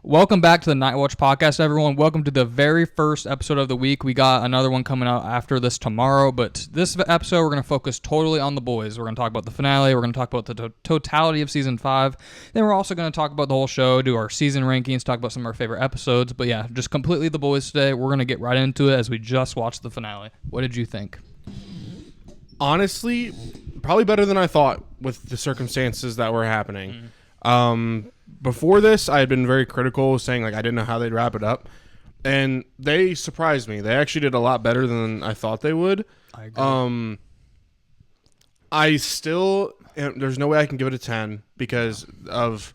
Welcome back to the Night Watch podcast, everyone. Welcome to the very first episode of the week. We got another one coming out after this tomorrow, but this episode we're going to focus totally on the boys. We're going to talk about the finale. We're going to talk about the totality of season 5. Then we're also going to talk about the whole show, do our season rankings, talk about some of our favorite episodes. But yeah, just completely the boys today. We're going to get right into it as we just watched the finale. What did you think? Honestly, probably better than I thought with the circumstances that were happening. Before this, I had been very critical, saying like I didn't know how they'd wrap it up, and they surprised me. They actually did a lot better than I thought they would. I agree. I still there's no way I can give it a 10 because of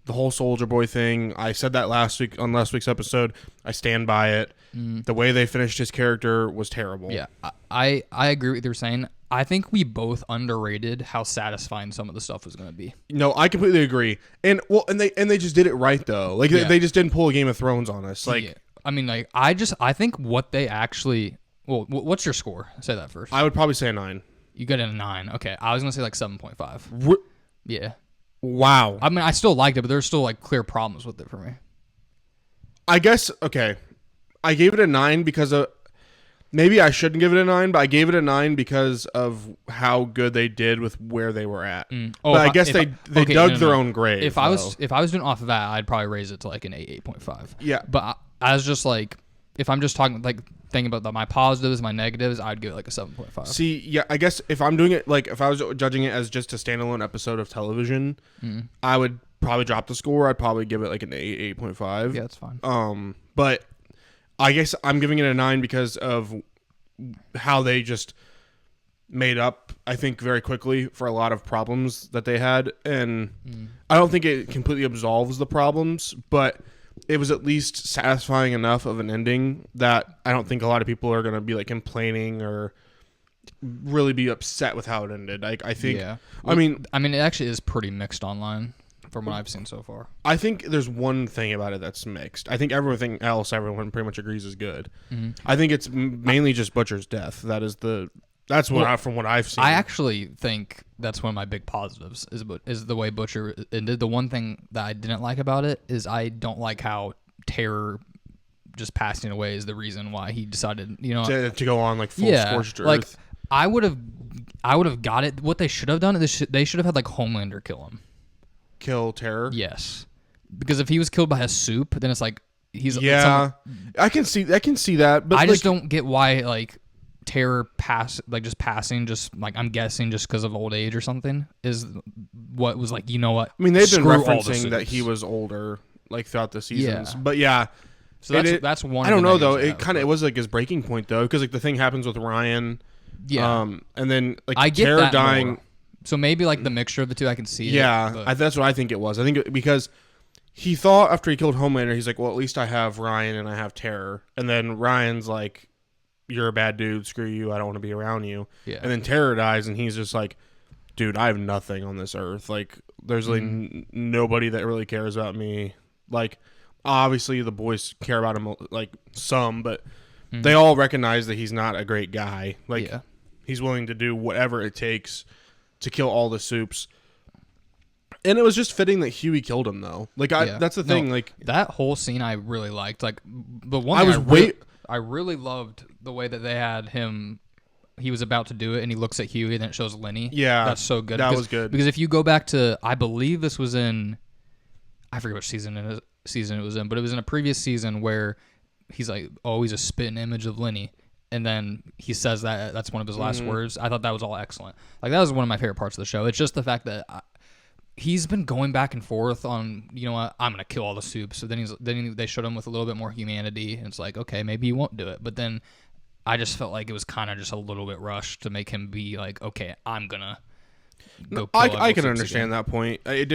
the whole Soldier Boy thing. I said that last week on last week's episode. I stand by it. The way they finished his character was terrible. Yeah, I agree with what you're saying. I think we both underrated how satisfying some of the stuff was going to be. No, I completely agree. And they just did it right though. Like they just didn't pull a Game of Thrones on us. Like, yeah. I mean, like I think what they actually. Well, what's your score? Say that first. I would probably say a 9. You got it a 9. Okay, I was gonna say like 7.5. Yeah. Wow. I mean, I still liked it, but there's still like clear problems with it for me. I guess okay. I gave it a 9 because of. Maybe I shouldn't give it a 9, but I gave it a 9 because of how good they did with where they were at. But I guess they dug their own grave. If I was doing off of that, I'd probably raise it to like an 8.5. Yeah. But I was just like, if I'm just talking like thinking about my positives, my negatives, I'd give it like a 7.5. See, yeah, I guess if I'm doing it like if I was judging it as just a standalone episode of television, I would probably drop the score. I'd probably give it like an 8.5. Yeah, that's fine. But I guess I'm giving it a 9 because of how they just made up, I think, very quickly for a lot of problems that they had. And I don't think it completely absolves the problems, but it was at least satisfying enough of an ending that I don't think a lot of people are going to be like complaining or really be upset with how it ended. Like, I think, yeah. I mean, it actually is pretty mixed online. From what I've seen so far, I think there's one thing about it that's mixed. I think everything else, everyone pretty much agrees is good. I think it's mainly just Butcher's death. That's what from what I've seen. I actually think that's one of my big positives is the way Butcher ended. The one thing that I didn't like about it is I don't like how Terror just passing away is the reason why he decided, to go on like full scorched earth. Like I would have got it. What they should have done is they should have had like Homelander kill him. Kill Terror? Yes. Because if he was killed by a soup, then it's like he's I can see that, but I just don't get why like Terror passing I'm guessing just because of old age or something is what was like, you know what? I mean, they've been referencing that he was older like throughout the seasons. Yeah. But yeah. So that's one. I don't know though. It was like his breaking point though, because like the thing happens with Ryan. Yeah. And then like I get Terror that dying. More. So maybe like the mixture of the two, I can see. Yeah, that's what I think it was. I think because he thought after he killed Homelander, he's like, well, at least I have Ryan and I have Terror. And then Ryan's like, you're a bad dude. Screw you. I don't want to be around you. Yeah. And then Terror dies, and he's just like, dude, I have nothing on this earth. Like, there's like nobody that really cares about me. Like, obviously the boys care about him like some, but they all recognize that he's not a great guy. Like, he's willing to do whatever it takes to kill all the soups. And it was just fitting that Huey killed him though. Like that's the thing. Like that whole scene I really liked. Like the one I really loved the way that they had him. He was about to do it and he looks at Huey and then it shows Lenny. Yeah. That's so good. That was good. Because if you go back to, I believe this was in, I forget which season it was in, but it was in a previous season where he's like, oh, he's a spitting image of Lenny. And then he says that's one of his last words. I thought that was all excellent. Like that was one of my favorite parts of the show. It's just the fact that he's been going back and forth on, you know what, I'm gonna kill all the soups. So then they showed him with a little bit more humanity. And it's like, okay, maybe he won't do it. But then I just felt like it was kind of just a little bit rushed to make him be like, okay, I'm gonna go. I can understand that point. I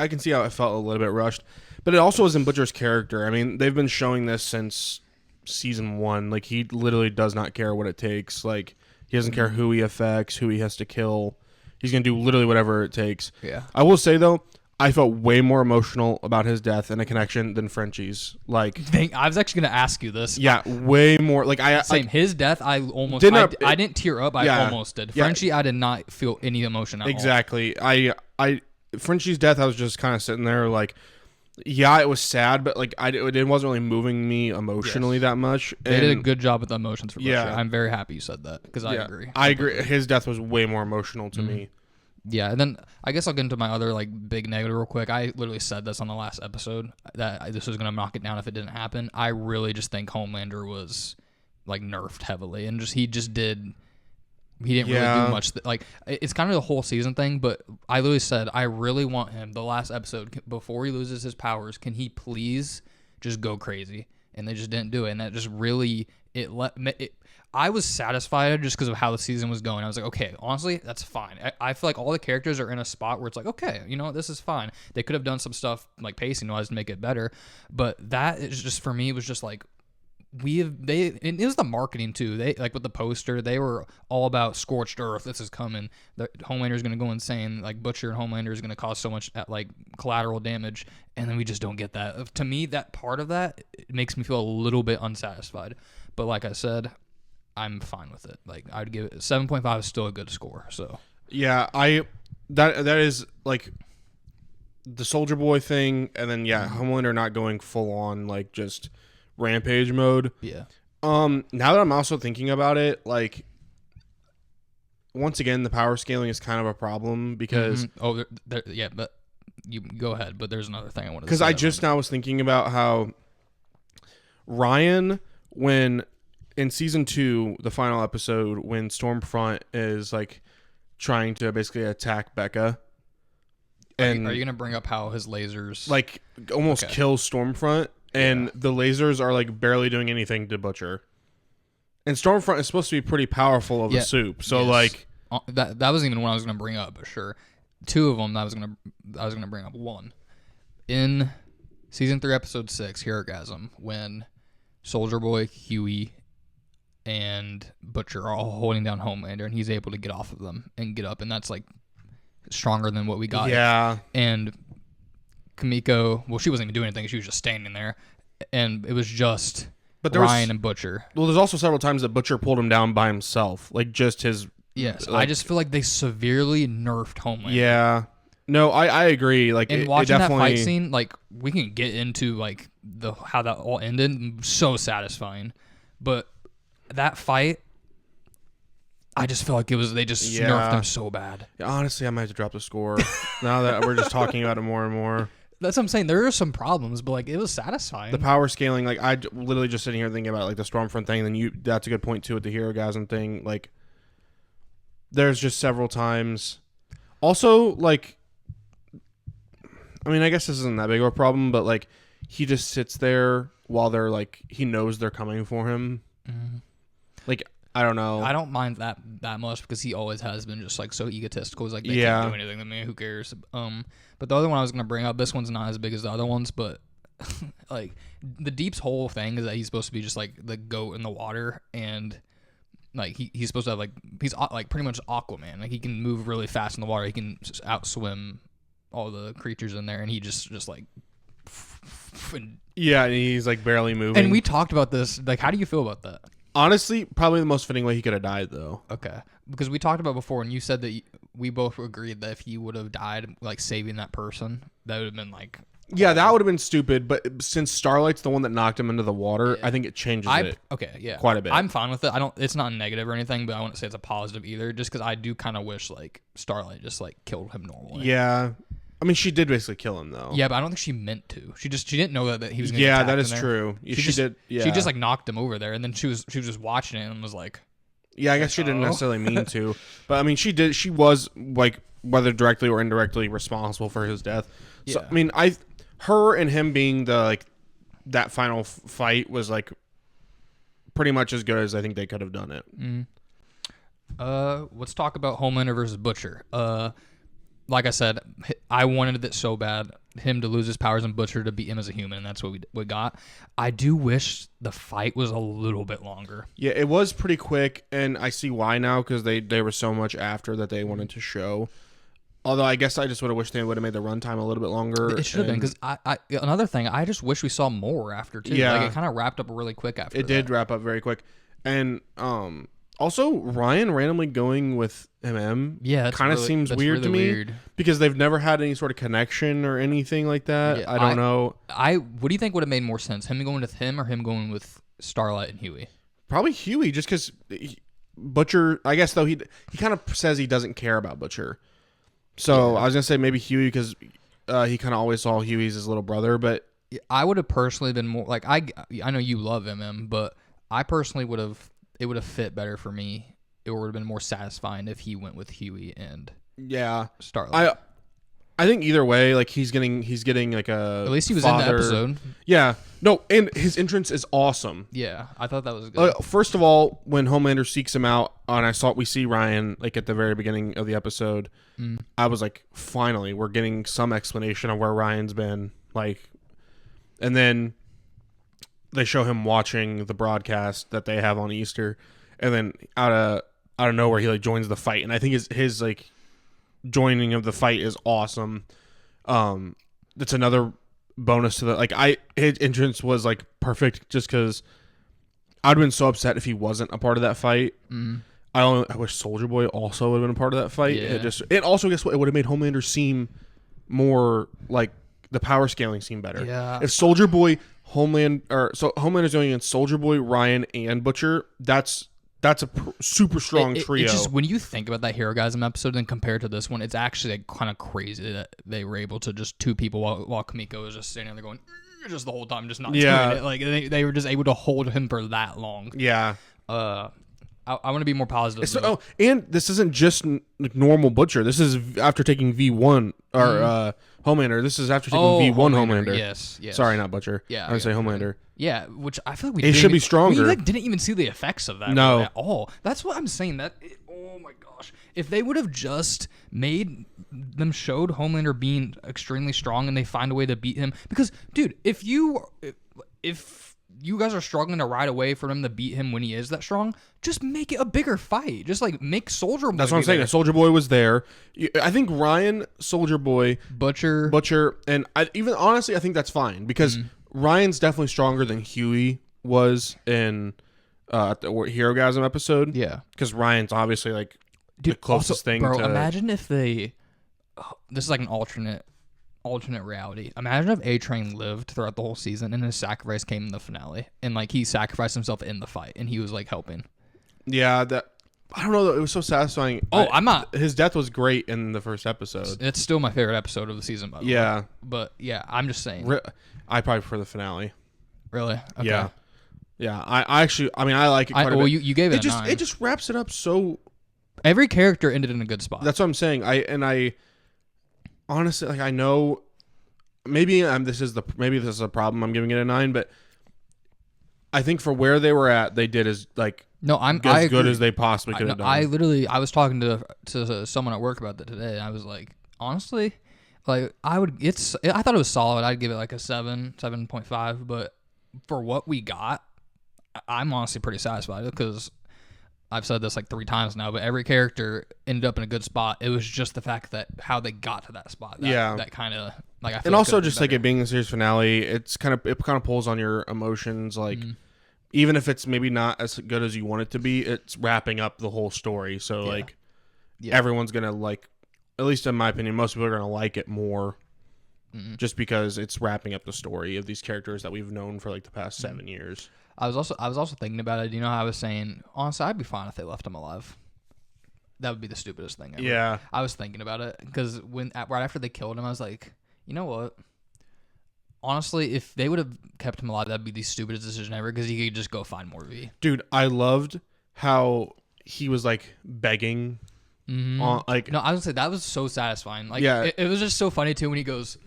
can see how it felt a little bit rushed, but it also was in Butcher's character. I mean, they've been showing this since season 1. Like he literally does not care what it takes. Like he doesn't care who he affects, who he has to kill. He's gonna do literally whatever it takes. Yeah. I will say though, I felt way more emotional about his death and a connection than Frenchie's. Like I was actually gonna ask you this. Yeah, way more. Like his death. I almost I didn't tear up. I almost did. Yeah. Frenchie, I did not feel any emotion at all. Exactly. I Frenchie's death. I was just kind of sitting there like. Yeah, it was sad, but like it wasn't really moving me emotionally that much. They did a good job with the emotions for Butcher. Yeah. I'm very happy you said that because I agree. I agree. His death was way more emotional to me. Yeah, and then I guess I'll get into my other like big negative real quick. I literally said this on the last episode that this was gonna knock it down if it didn't happen. I really just think Homelander was like nerfed heavily, and he didn't really do much. Like it's kind of the whole season thing, but I literally said I really want him. The last episode before he loses his powers, can he please just go crazy? And they just didn't do it, and that just really I was satisfied just because of how the season was going. I was like, okay, honestly, that's fine. I feel like all the characters are in a spot where it's like, okay, you know what, this is fine. They could have done some stuff like pacing wise to make it better, but that is just for me it was just like it was the marketing too. They like with the poster, they were all about scorched earth. This is coming. The Homelander is going to go insane. Like Butcher and Homelander is going to cause so much like collateral damage, and then we just don't get that. To me, that part of that it makes me feel a little bit unsatisfied. But like I said, I'm fine with it. Like I'd give it 7.5 is still a good score. So yeah, that is like the Soldier Boy thing, and then Homelander not going full on like just rampage mode. Yeah. Now that I'm also thinking about it, like once again, the power scaling is kind of a problem because but you go ahead. But there's another thing I wanted to say. Because I just now was thinking about how Ryan, when in season 2, the final episode, when Stormfront is like trying to basically attack Becca. And are you gonna bring up how his lasers like almost kill Stormfront? And the lasers are like barely doing anything to Butcher. And Stormfront is supposed to be pretty powerful of a soup. So like that wasn't even what I was going to bring up, but sure. 2 of them I was going to bring up. One in season 3 episode 6, Herogasm, when Soldier Boy, Huey, and Butcher are all holding down Homelander, and he's able to get off of them and get up, and that's like stronger than what we got. Yeah. And Kimiko, well, she wasn't even doing anything. She was just standing there, and it was just Ryan and Butcher. Well, there's also several times that Butcher pulled him down by himself, like just his. Yes, like, I just feel like they severely nerfed Homelander. Yeah, no, I agree. Like, and watching that fight scene, like we can get into like how that all ended. So satisfying, but that fight, I just feel like they just nerfed him so bad. Yeah, honestly, I might have to drop the score now that we're just talking about it more and more. That's what I'm saying. There are some problems, but like it was satisfying. The power scaling, like I literally just sitting here thinking about like the Stormfront thing. And then that's a good point too with the Herogasm thing. Like, there's just several times. Also, like, I mean, I guess this isn't that big of a problem, but like he just sits there while they're like he knows they're coming for him. Mm-hmm. Like, I don't know. I don't mind that much because he always has been just like so egotistical. He's like, they can't do anything to me. Who cares? But the other one I was gonna bring up, this one's not as big as the other ones, but like the Deep's whole thing is that he's supposed to be just like the goat in the water, and like he's supposed to have like he's like pretty much Aquaman. Like he can move really fast in the water. He can just outswim all the creatures in there, and he just like. Yeah, and he's like barely moving. And we talked about this. Like, how do you feel about that? Honestly, probably the most fitting way he could have died, though. Okay. Because we talked about before, and you said that we both agreed that if he would have died, like, saving that person, that would have been, like... Yeah, that would have been stupid, but since Starlight's the one that knocked him into the water, I think it changes it quite a bit. I'm fine with it. It's not negative or anything, but I wouldn't say it's a positive either, just because I do kind of wish, like, Starlight just, like, killed him normally. Yeah. I mean, she did basically kill him, though. Yeah, but I don't think she meant to. She didn't know that he was going to get attacked that is in there. True. She did. Yeah. She just like knocked him over there, and then she was just watching it and was like, "Yeah, I guess she didn't necessarily mean to, but I mean, she did. She was like whether directly or indirectly responsible for his death. So Yeah. I mean, her and him being the like that final fight was like pretty much as good as I think they could have done it. Let's talk about Homelander versus Butcher. Like I said, I wanted it so bad, him to lose his powers and Butcher to beat him as a human, and that's what we got. I do wish the fight was a little bit longer. Yeah, it was pretty quick, and I see why now, because they were so much after that they wanted to show. Although I guess I just would have wished they would have made the runtime a little bit longer. It should have been, because another thing, I just wish we saw more after, too. Yeah. Like, it kind of wrapped up really quick after It did wrap up very quick. And Also, Ryan randomly going with MM Yeah, kind of seems that's weird really to me weird. because they've never had any sort of connection or anything like that. Yeah, I don't know. What do you think would have made more sense? Him going with him or him going with Starlight and Huey? Probably Huey, just because Butcher. I guess though he kind of says he doesn't care about Butcher. So I was gonna say maybe Huey because he kind of always saw Huey as his little brother. But I would have personally been more like I know you love MM, but I personally would have it would have fit better for me. It would have been more satisfying if he went with Huey and yeah, Starlight. I think either way, like he's getting like a At least he was father. in the episode. Yeah, no, and his entrance is awesome. Yeah, I thought that was good. First of all, when Homelander seeks him out, and we see Ryan like at the very beginning of the episode, I was like, finally, we're getting some explanation of where Ryan's been. Like, and then they show him watching the broadcast that they have on Easter, and then out of nowhere he like joins the fight, and I think his like joining of the fight is awesome. That's another bonus to the his entrance was like perfect just because I'd have been so upset if he wasn't a part of that fight. I wish Soldier Boy also would have been a part of that fight. Yeah. It also, guess what, it would have made Homelander seem more like the power scaling seem better. Yeah. If Soldier Boy, Homelander's going against Soldier Boy, Ryan, and Butcher, that's a super strong trio. It's just when you think about that Herogasm episode and compared to this one, it's actually like kind of crazy that they were able to just two people while Kamiko was just sitting there going just the whole time, just not doing it. Like they were just able to hold him for that long. Yeah. I want to be more positive. And this isn't just normal Butcher. This is after taking V1 or Homelander. This is after taking V1 Homelander. Yes. Sorry, not Butcher. Yeah, I would say Homelander. Yeah, which I feel like It should be stronger. We like didn't even see the effects of that No. really at all. That's what I'm saying. Oh my gosh! If they would have just made them showed Homelander being extremely strong and they find a way to beat him, because dude, if you guys are struggling to ride away from him to beat him when he is that strong, just make it a bigger fight. Just like make Soldier Boy. That's what I'm saying. Soldier Boy was there. I think Ryan, Soldier Boy, Butcher, and I think that's fine because Ryan's definitely stronger than Huey was in the Herogasm episode. Yeah, because Ryan's obviously like the closest thing. Bro, to... imagine if this is like an alternate reality. Imagine if A-Train lived throughout the whole season and his sacrifice came in the finale, and like he sacrificed himself in the fight and he was like helping. Yeah, I don't know. It was so satisfying. I'm not. His death was great in the first episode. It's still my favorite episode of the season, by the way. But yeah, I'm just saying. I probably prefer the finale. Really? Okay. Yeah. Yeah. I actually, I like it quite a bit. You gave it a 9. It just wraps it up so. Every character ended in a good spot. That's what I'm saying. I honestly, like, I know maybe this is a problem. I'm giving it a 9, but I think for where they were at, they did as like as good as they possibly could have done. I was talking to someone at work about that today, and I was like, honestly, like I thought it was solid. I'd give it like a 7.5, but for what we got, I'm honestly pretty satisfied because I've said this like 3 times now, but every character ended up in a good spot. It was just the fact that how they got to that spot. That kind of like I feel and also just like it being the series finale, it kind of pulls on your emotions. Like even if it's maybe not as good as you want it to be, it's wrapping up the whole story. So everyone's gonna like, at least in my opinion, most people are gonna like it more. Just because it's wrapping up the story of these characters that we've known for like the past 7 years. I was also thinking about it. You know how I was saying, honestly, I'd be fine if they left him alive. That would be the stupidest thing ever. Yeah. I was thinking about it because right after they killed him, I was like, you know what? Honestly, if they would have kept him alive, that'd be the stupidest decision ever because he could just go find more V. Dude, I loved how he was like begging. On, like, no, I was gonna say that was so satisfying. Like, yeah. it was just so funny too when he goes.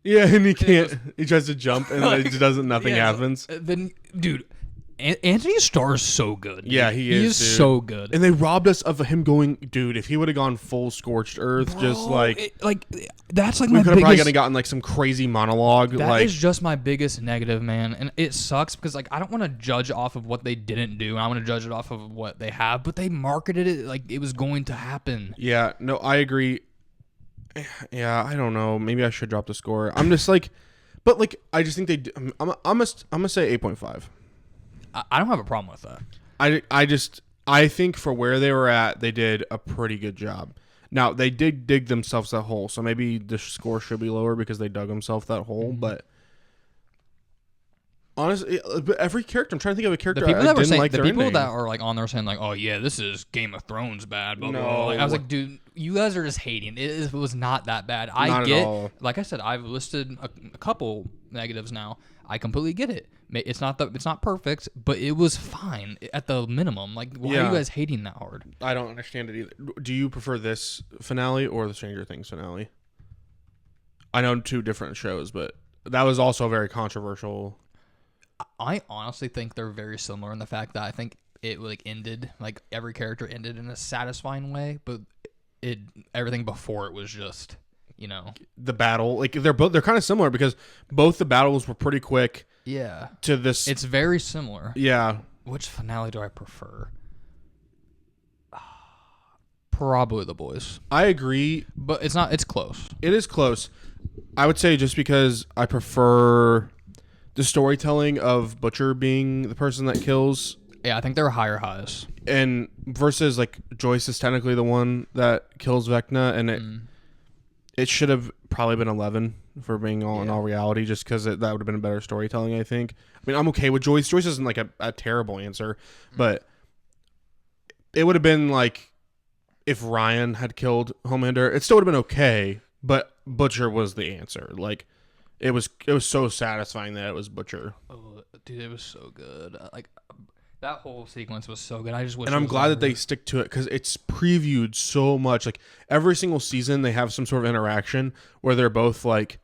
Yeah, and he can't. He tries to jump, and it just doesn't. Nothing happens. Then, dude, Anthony Starr is so good. Yeah, he is dude. So good. And they robbed us of him going, dude. If he would have gone full scorched earth, bro, just like that's like we my could have biggest. probably gotten like some crazy monologue. That is just my biggest negative, man, and it sucks because like I don't want to judge off of what they didn't do, and I want to judge it off of what they have. But they marketed it like it was going to happen. Yeah, no, I agree. Yeah, I don't know. Maybe I should drop the score. I'm just like, but like, I just think they. I'm gonna say 8.5. I don't have a problem with that. I think for where they were at, they did a pretty good job. Now they did dig themselves that hole, so maybe the score should be lower because they dug themselves that hole. Mm-hmm. But honestly, every character, I'm trying to think of a character The people I that were didn't saying, like the their people ending. that are like on there saying like, "Oh yeah, this is Game of Thrones bad." Blah, blah, No. blah. Like, I was like, dude, you guys are just hating. It was not that bad. Not I at get, all. like I said, I've listed a couple negatives now. I completely get it. It's not perfect, but it was fine at the minimum. Like, why are Yeah. you guys hating that hard? I don't understand it either. Do you prefer this finale or the Stranger Things finale? I know 2 different shows, but that was also very controversial. I honestly think they're very similar in the fact that I think it like ended, like every character ended in a satisfying way, but everything before it was just, you know. The battle, like they're kind of similar because both the battles were pretty quick Yeah. to this. It's very similar. Yeah, Which finale do I prefer? Probably The Boys. I agree. But it's close. It is close. I would say just because I prefer the storytelling of Butcher being the person that kills, Yeah, I think there are higher highs. and versus like Joyce is technically the one that kills Vecna, and it should have probably been 11 for being all in all reality, just because that would have been a better storytelling. I think. I mean, I'm okay with Joyce. Joyce isn't like a terrible answer, but it would have been like if Ryan had killed Homelander, it still would have been okay. But Butcher was the answer. Like it was so satisfying that it was Butcher. Oh, dude, it was so good. Like that whole sequence was so good. I just wish. And I'm glad that they stick to it because it's previewed so much. Like every single season, they have some sort of interaction where they're both like,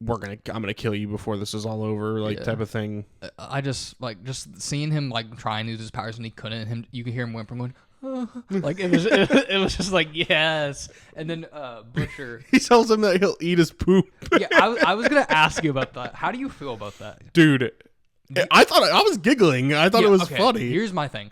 I'm gonna kill you before this is all over," like type of thing. I just like seeing him like trying to use his powers and he couldn't. You could hear him whimpering, going, like it was just like yes. And then Butcher. He tells him that he'll eat his poop. Yeah, I was gonna ask you about that. How do you feel about that? Dude, I thought I was giggling. I thought it was okay, funny. Here's my thing.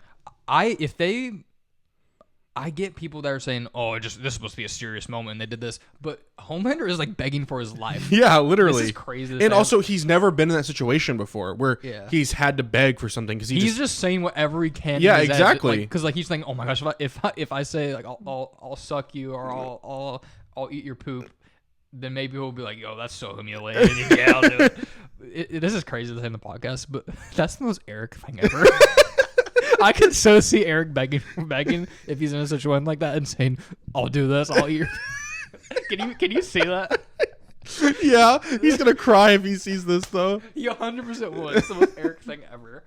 I get people that are saying, "Oh, this is supposed to be a serious moment," and they did this, but Homelander is like begging for his life. Yeah, literally. This is crazy. And also, he's never been in that situation before where he's had to beg for something because he's just saying whatever he can. Yeah, exactly. Because like he's thinking, "Oh my gosh, if I say like I'll suck you or I'll eat your poop," then maybe he'll be like, "Yo, that's so humiliating." Yeah, I'll do it. This is crazy to say in the podcast, but that's the most Eric thing ever. I can so see Eric begging if he's in a situation like that and saying, "I'll do this. I'll eat your." Can you see that? Yeah, he's gonna cry if he sees this though. He 100% would. It's the most Eric thing ever.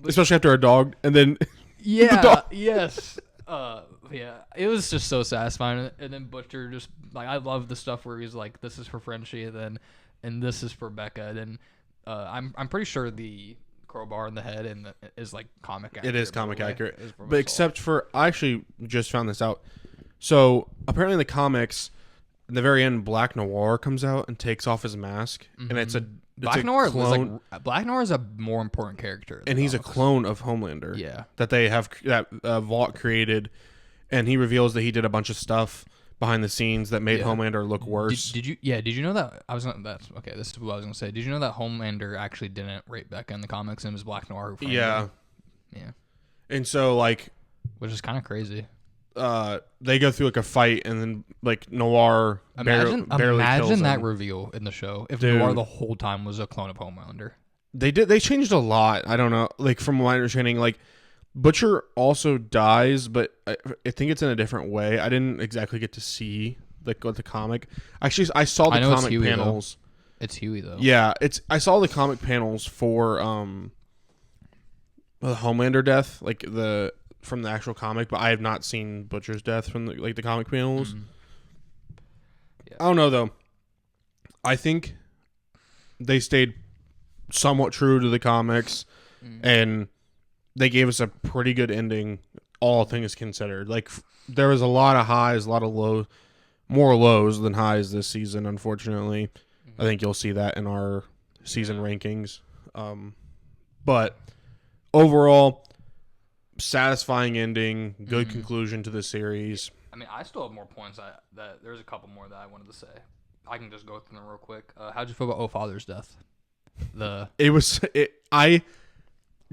But, especially after a dog, and then yeah, dog. yes, yeah. It was just so satisfying. And then Butcher just like I love the stuff where he's like, "This is for Frenchie," and this is for Becca. Then I'm pretty sure the crowbar in the head and is like comic accurate. It is comic accurate. But except for, I actually just found this out. So apparently in the comics, in the very end, Black Noir comes out and takes off his mask, and it's Black Noir is a more important character, and he's a clone of Homelander. Yeah, that they have that Vought created, and he reveals that he did a bunch of stuff behind the scenes that made Homelander look worse. Did you know that that's okay, this is what I was gonna say. Did you know that Homelander actually didn't rape Becca in the comics and it was Black Noir who framed him? Yeah. And so like, which is kind of crazy. They go through like a fight, and then like Noir barely kills him. That reveal in the show. If Dude. Noir the whole time was a clone of Homelander. They changed a lot. I don't know. Like from my understanding, like Butcher also dies, but I think it's in a different way. I didn't exactly get to see like what the comic. Actually, I saw the comic Huey, panels. Though. It's Huey though. Yeah, I saw the comic panels for the Homelander death, like from the actual comic, but I have not seen Butcher's death from the comic panels. Yeah. I don't know though. I think they stayed somewhat true to the comics, and they gave us a pretty good ending, all things considered. Like, there was a lot of highs, a lot of lows, more lows than highs this season, unfortunately. I think you'll see that in our season rankings. But overall, satisfying ending, good conclusion to the series. I mean, I still have more points. That there's a couple more that I wanted to say. I can just go through them real quick. How'd you feel about Father's death?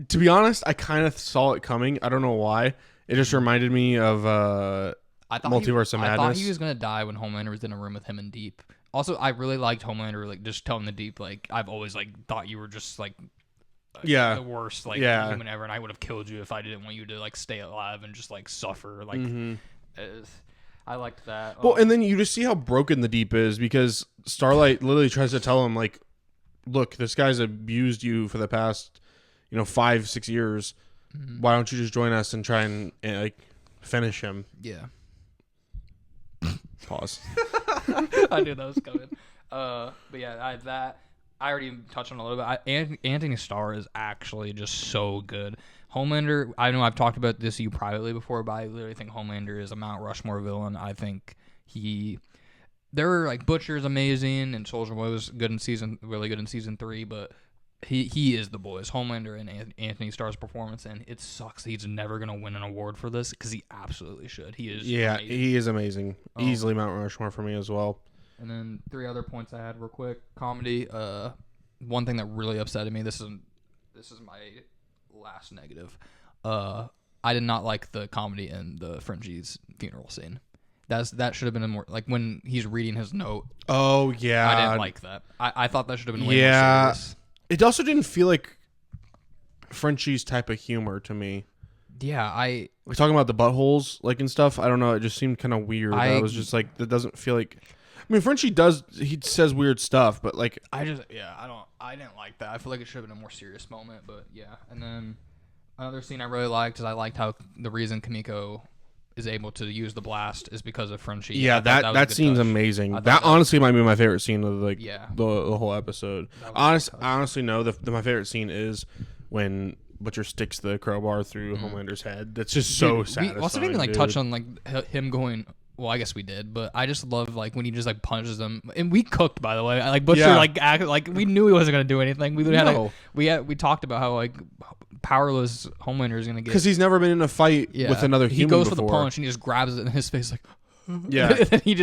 To be honest, I kind of saw it coming. I don't know why. It just reminded me of Multiverse of I thought Madness. he was gonna die when Homelander was in a room with him and Deep. Also, I really liked Homelander, like just telling the Deep, like I've always like thought you were just like Yeah. the worst like Yeah. human ever, and I would have killed you if I didn't want you to like stay alive and just like suffer. Like I liked that. Well, and then you just see how broken the Deep is because Starlight literally tries to tell him, like, look, this guy's abused you for the past, 5-6 years. Why don't you just join us and try and like finish him? Yeah. Pause. I knew that was coming. But yeah, I already touched on a little bit. Anthony Starr is actually just so good. Homelander, I know I've talked about this to you privately before, but I literally think Homelander is a Mount Rushmore villain. I think there were like Butcher's amazing and Soldier Boy was really good in season 3, but he is the boys. Homelander and Anthony Starr's performance, and it sucks that he's never gonna win an award for this because he absolutely should. He is amazing. He is amazing. Easily Mount Rushmore for me as well. And then 3 other points I had real quick. Comedy. One thing that really upsetted me. This is my last negative. I did not like the comedy in the Frenchie's funeral scene. That should have been more like when he's reading his note. Oh yeah, I didn't like that. I thought that should have been way more serious. It also didn't feel like Frenchie's type of humor to me. Yeah, We're talking about the buttholes, like, and stuff. I don't know. It just seemed kind of weird. I was just like, that doesn't feel like. I mean, Frenchie he says weird stuff, but like, I didn't like that. I feel like it should have been a more serious moment, but yeah. And then another scene I really liked is I liked how the reason Kimiko is able to use the blast is because of Frenchie. Yeah, that scene's amazing. That honestly might be my favorite scene of the whole episode. I honestly know my favorite scene is when Butcher sticks the crowbar through Homelander's head. That's just so satisfying. We also didn't even touch on like him going. Well, I guess we did, but I just love like when he just like punches them, and we cooked, by the way. Like Butcher, like we knew he wasn't gonna do anything. We talked about how like powerless Homelander is gonna get because he's never been in a fight with another human. He goes before. for the punch and he just grabs it in his face like. Yeah, and then he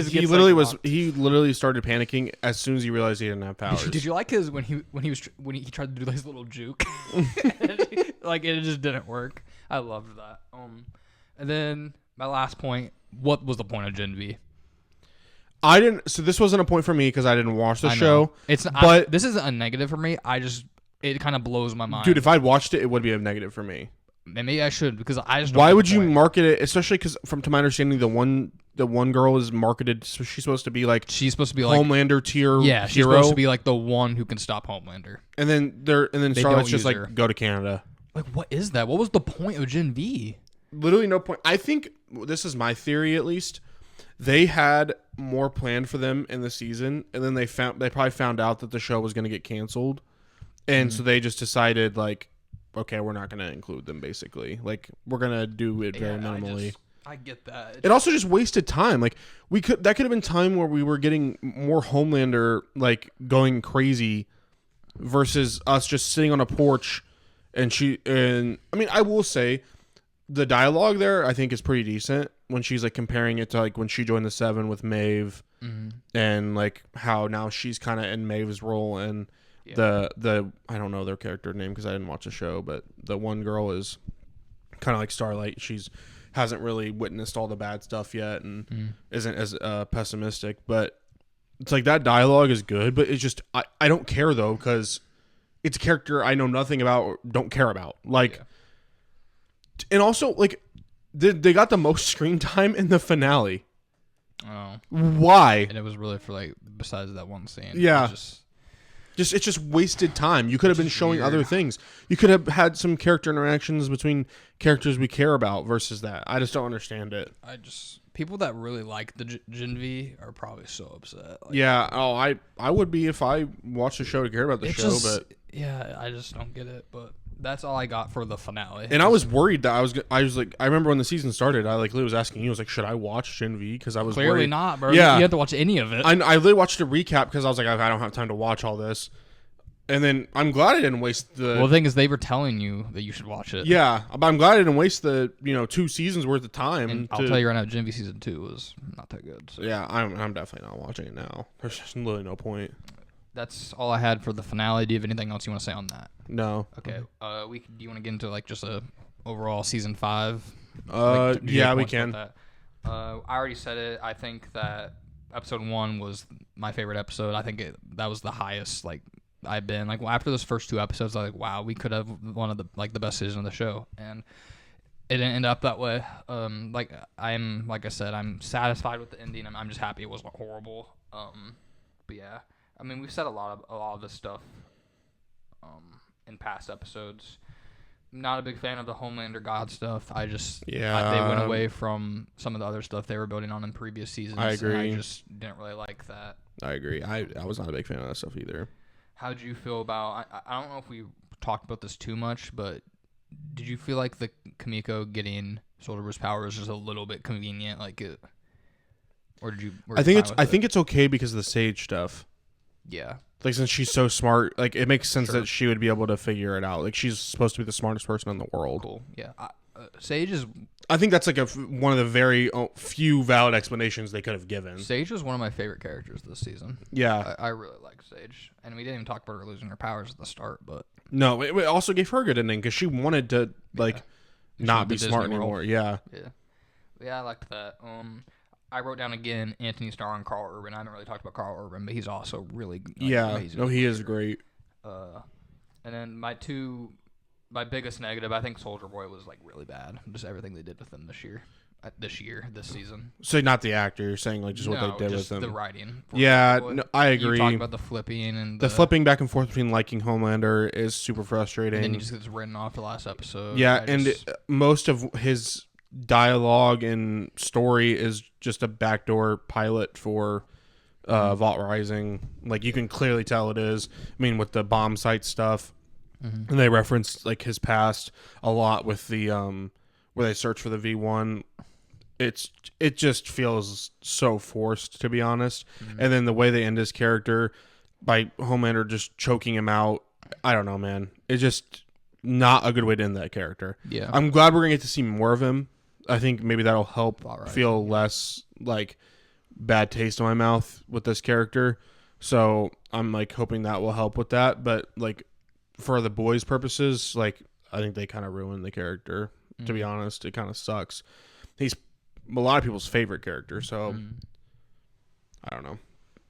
literally started panicking as soon as he realized he didn't have powers. Did you like his when he tried to do his little juke? Like it just didn't work. I loved that. And then my last point. What was the point of Gen V? I didn't. So this wasn't a point for me because I didn't watch the show. This isn't a negative for me. It kind of blows my mind, dude. If I'd watched it, it would be a negative for me. Maybe I should because I just. Why would you market it? Especially because, to my understanding, the one girl is marketed. So she's supposed to be like Homelander tier. Yeah, she's hero. supposed to be like the one who can stop Homelander. And then Charlotte's just like go to Canada. Like, what is that? What was the point of Gen V? Literally no point. I think this is my theory, at least. They had more planned for them in the season, and then they probably found out that the show was going to get canceled, and so they just decided like, okay, we're not going to include them. Basically, like we're going to do it very minimally. I get that. It also just wasted time. Like that could have been time where we were getting more Homelander like going crazy, versus us just sitting on a porch, and I mean, I will say. The dialogue there, I think, is pretty decent when she's like comparing it to like when she joined the Seven with Maeve, and like how now she's kind of in Maeve's role, and the I don't know their character name because I didn't watch the show, but the one girl is kind of like Starlight. Hasn't really witnessed all the bad stuff yet and isn't as pessimistic, but it's like that dialogue is good, but it's just I don't care though because it's a character I know nothing about or don't care about like. Yeah. And also, like, they got the most screen time in the finale. Oh. Why? And it was really for, like, besides that one scene. Yeah. It's just wasted time. You could have been showing other things. You could have had some character interactions between characters we care about versus that. I just don't understand it. People that really like the Gen V are probably so upset. Like, yeah. Oh, I would be if I watched the show to care about the show, but... Yeah, I just don't get it, but... That's all I got for the finale. And I was worried that I was like, I remember when the season started, I like, Lou was asking you, I was like, should I watch Gen V? Because I was clearly worried. not, bro. Yeah. You have to watch any of it. I literally watched a recap because I was like, I don't have time to watch all this. And then I'm glad I didn't waste the... Well, the thing is, they were telling you that you should watch it. Yeah, but I'm glad I didn't waste the 2 seasons worth of time. And I'll tell you right now, Gen V Season 2 was not that good. So. Yeah, I'm definitely not watching it now. There's just literally no point. that's all I had for the finale. Do you have anything else you want to say on that? No. Okay. Do you want to get into like just a overall season 5? Yeah, we can. I already said it. I think that episode 1 was my favorite episode. I think that was the highest like I've been. Like after those first 2 episodes, I was like, wow, we could have one of the the best season of the show, and it didn't end up that way. Like I said, I'm satisfied with the ending. I'm just happy it wasn't horrible. But yeah, I mean, we've said a lot of this stuff in past episodes. Not a big fan of the Homelander God stuff. They went away from some of the other stuff they were building on in previous seasons. I agree. And I just didn't really like that. I agree. I was not a big fan of that stuff either. How did you feel about? I don't know if we talked about this too much, but did you feel like the Kimiko getting Soldier Boy's powers was a little bit convenient, like it, or did you? I think it's okay because of the Sage stuff. Yeah. Like since she's so smart, like it makes sense Sure. that she would be able to figure it out. Like she's supposed to be the smartest person in the world. Cool. Yeah. Sage is. I think that's like one of the very few valid explanations they could have given. Sage was one of my favorite characters this season. Yeah. I really like Sage, and we didn't even talk about her losing her powers at the start, but No, it also gave her a good ending because she wanted to not be smart anymore. Yeah. Yeah, I liked that. I wrote down again Anthony Starr and Carl Urban. I haven't really talked about Carl Urban, but he's also really amazing. No, he is great. And then my biggest negative, I think Soldier Boy was like really bad. Just everything they did with him this season. So not the actor, you're saying like just what they did with the him. writing. Yeah, no, I agree. You talk about the flipping and the flipping back and forth between liking Homelander is super frustrating. And then he just gets written off the last episode. Yeah, most of his dialogue and story is just a backdoor pilot for Vault Rising. Like you can clearly tell it is. I mean, with the bomb site stuff, and they reference like his past a lot with the where they search for the V1. It just feels so forced, to be honest. And then the way they end his character by Homelander just choking him out. I don't know, man. It's just not a good way to end that character. Yeah, I'm glad we're gonna get to see more of him. I think maybe that'll help Right. feel less like bad taste in my mouth with this character. So I'm like hoping that will help with that. But like for the boys' purposes, like I think they kind of ruined the character. To be honest, it kind of sucks. He's a lot of people's favorite character. So I don't know.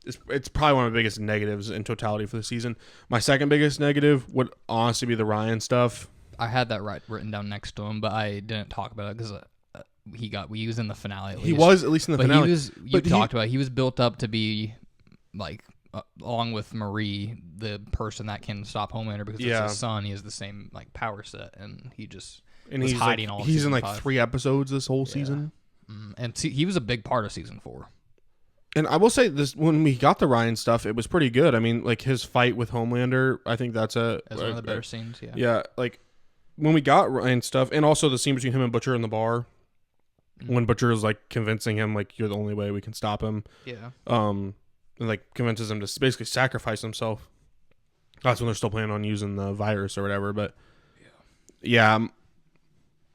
It's probably one of the biggest negatives in totality for the season. My second biggest negative would honestly be the Ryan stuff. I had that written down next to him, but I didn't talk about it because he was in the finale. He was at least in the finale. He was built up to be like along with Marie, the person that can stop Homelander because it's his son. He has the same like power set, and he just was hiding all. He's in like 5. 3 episodes this whole season, and he was a big part of season 4. And I will say this: when we got the Ryan stuff, it was pretty good. I mean, like his fight with Homelander, I think that's one of the better scenes. Yeah, yeah, like when we got Ryan stuff, and also the scene between him and Butcher in the bar, when Butcher is like convincing him like you're the only way we can stop him. Yeah. And like convinces him to basically sacrifice himself. That's when they're still planning on using the virus or whatever. But yeah,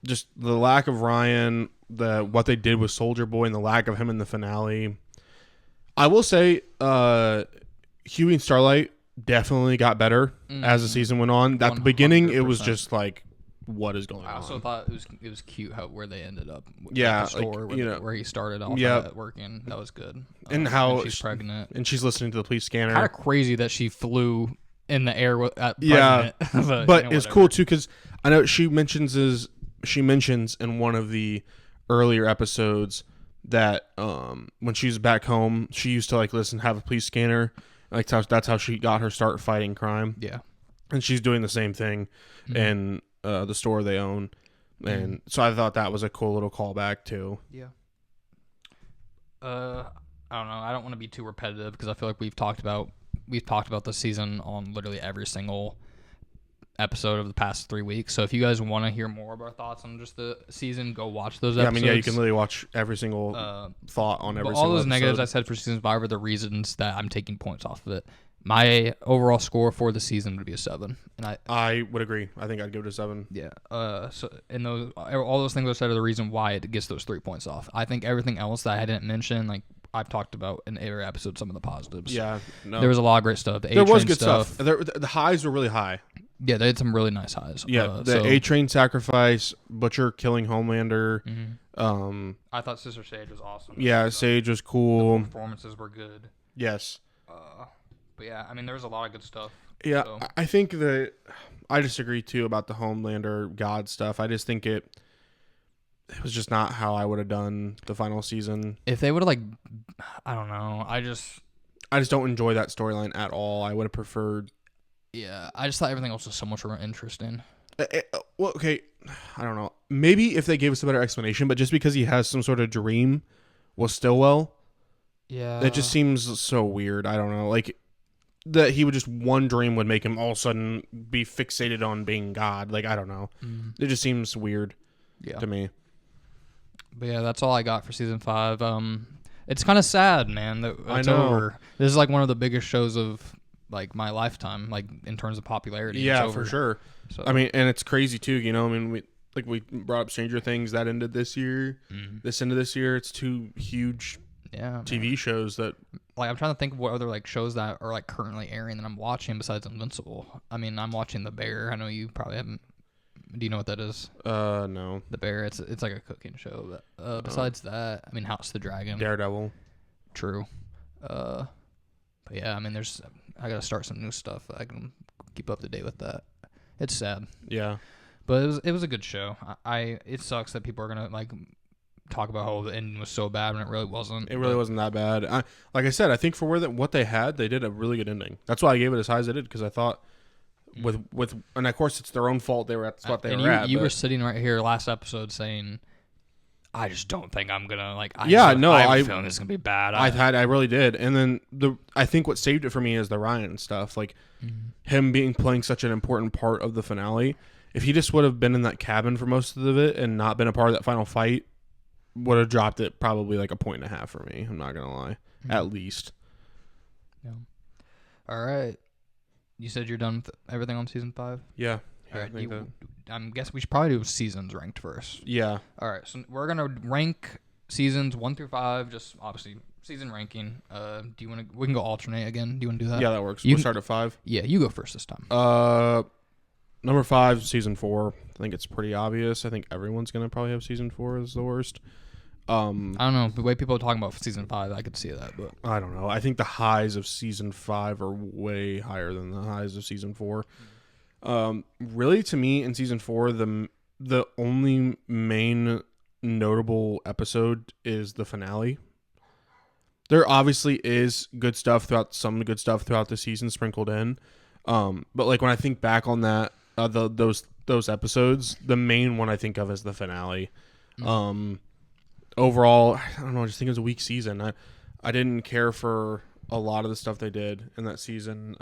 just the lack of Ryan, what they did with Soldier Boy, and the lack of him in the finale. I will say, Huey and Starlight definitely got better as the season went on. At the beginning, it was just like, what is going on? I also thought it was cute where they ended up. Yeah, the store like, where he started off at working. That was good. And how she's pregnant, and she's listening to the police scanner. Kind of crazy that she flew in the air at pregnant. But it's cool too because I know she mentions in one of the earlier episodes that when she's back home, she used to like have a police scanner. Like that's how she got her start fighting crime. Yeah, and she's doing the same thing in the store they own, and so I thought that was a cool little callback too. Yeah. I don't know. I don't want to be too repetitive because I feel like we've talked about this season on literally every single episode of the past 3 weeks. So if you guys want to hear more of our thoughts on just the season, go watch those episodes. You can literally watch every single thought on every single all those episode. negatives I said for season 5 are the reasons that I'm taking points off of it. My overall score for the season would be a 7, and I would agree. I think I'd give it a 7. Yeah. So all those things I said are the reason why it gets those 3 points off. I think everything else that I didn't mention, like I've talked about in every episode some of the positives. Yeah, no. There was a lot of great stuff. The There was A-Train good stuff. The highs were really high. Yeah, they had some really nice highs. Yeah, the A-Train sacrifice, Butcher killing Homelander. I thought Sister Sage was awesome. Yeah, Sage was cool. The performances were good. Yes. But yeah, I mean, there was a lot of good stuff. Yeah, so. I think that I disagree too about the Homelander God stuff. I just think it was just not how I would have done the final season. If they would have I don't know. I just don't enjoy that storyline at all. I would have preferred. Yeah, I just thought everything else was so much more interesting. Well, okay, I don't know. Maybe if they gave us a better explanation, but just because he has some sort of dream with Stillwell, yeah, that just seems so weird. I don't know, like that he would just one dream would make him all of a sudden be fixated on being God. Like I don't know, it just seems weird to me. But yeah, that's all I got for season 5. It's kind of sad, man, that it's I know. over. This is like one of the biggest shows of like my lifetime, like in terms of popularity. Yeah, it's over. for sure. So. I mean, and it's crazy too. You know, I mean, we brought up Stranger Things that ended this year. This end of this year, it's 2 huge TV shows that. Like I'm trying to think of what other like shows that are like currently airing that I'm watching besides Invincible. I mean, I'm watching The Bear. I know you probably haven't. Do you know what that is? No. The Bear. It's like a cooking show. But besides that, I mean, House of the Dragon. Daredevil. True. But yeah, I mean, I gotta start some new stuff. I can keep up to date with that. It's sad. Yeah. But it was a good show. It sucks that people are gonna like talk about how the ending was so bad when it really wasn't. It really wasn't that bad. Like I said, I think for what they had, they did a really good ending. That's why I gave it as high as I did, because I thought with and of course it's their own fault they were at the spot they were at. You were sitting right here last episode saying, I just don't think I'm gonna like. I have a feeling this is gonna be bad. I really did, and then I think what saved it for me is the Ryan stuff, like him playing such an important part of the finale. If he just would have been in that cabin for most of it and not been a part of that final fight, would have dropped it probably like a 1.5 for me. I'm not gonna lie, at least. Yeah. All right. You said you're done with everything on season 5. Yeah. All right. I'm guessing we should probably do seasons ranked first. Yeah. All right. So we're gonna rank seasons 1 through 5. Just obviously season ranking. Do you want to? We can go alternate again. Do you want to do that? Yeah, that works. We'll start at 5. Yeah, you go first this time. Number 5, season 4. I think it's pretty obvious. I think everyone's gonna probably have season 4 as the worst. I don't know. The way people are talking about season 5, I could see that, but I don't know. I think the highs of season 5 are way higher than the highs of season 4. Really, to me, in season 4, the only main notable episode is the finale. There obviously is some good stuff throughout the season sprinkled in. But like when I think back on that, those episodes, the main one I think of is the finale. Overall, I don't know. I just think it was a weak season. I didn't care for a lot of the stuff they did in that season.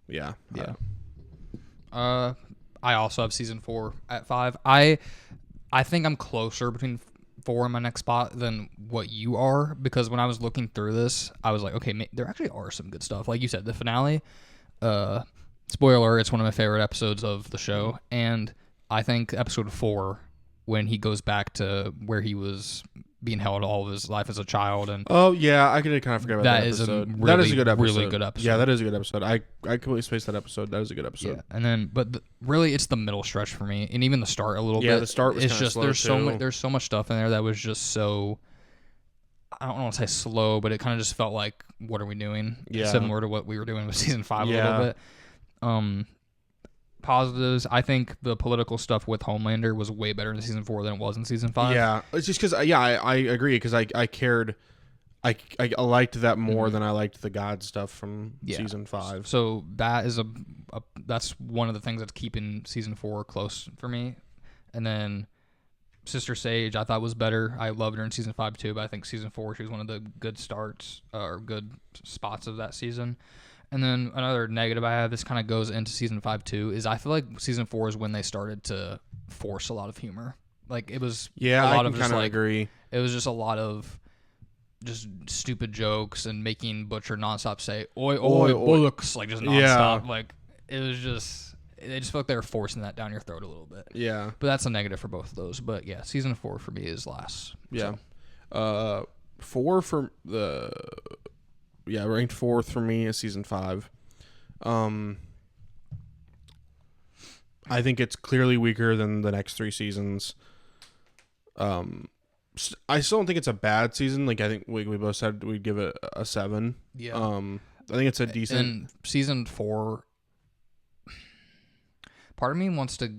Yeah. I also have season 4 at 5. I think I'm closer between 4 in my next spot than what you are, because when I was looking through this, I was like, okay, there actually are some good stuff. Like you said, the finale. Spoiler: it's one of my favorite episodes of the show, and I think episode 4, when he goes back to where he was being held all of his life as a child, and I could kind of forget about that episode. That is a good episode. Really good episode. Yeah, that is a good episode. I completely spaced that episode. That is a good episode. Yeah, and then really it's the middle stretch for me, and even the start a little bit. Yeah, the start was it's just slow there's so much stuff in there that was just so. I don't want to say slow, but it kind of just felt like, what are we doing? Yeah. Similar to what we were doing with season 5 a little bit. Positives, I think the political stuff with Homelander was way better in season 4 than it was in season 5. Yeah, it's just because I agree, because I cared. I liked that more than I liked the God stuff from season 5. So that is that's one of the things that's keeping season 4 close for me. And then Sister Sage, I thought was better. I loved her in season 5 too, but I think season 4, she was one of the good starts or good spots of that season. And then another negative I have, this kind of goes into season 5 too, is I feel like season 4 is when they started to force a lot of humor. Like it was a lot of just like, agree. It was just a lot of just stupid jokes and making Butcher nonstop say "oi oi bullocks," like just nonstop. Like it was just, they just felt like they were forcing that down your throat a little bit. Yeah, but that's a negative for both of those. But yeah, season 4 for me is last. Yeah. So. ranked 4th for me is season 5. I think it's clearly weaker than the next 3 seasons. I still don't think it's a bad season. Like I think we both said we'd give it a 7. Yeah. I think it's a decent. And season 4, part of me wants to,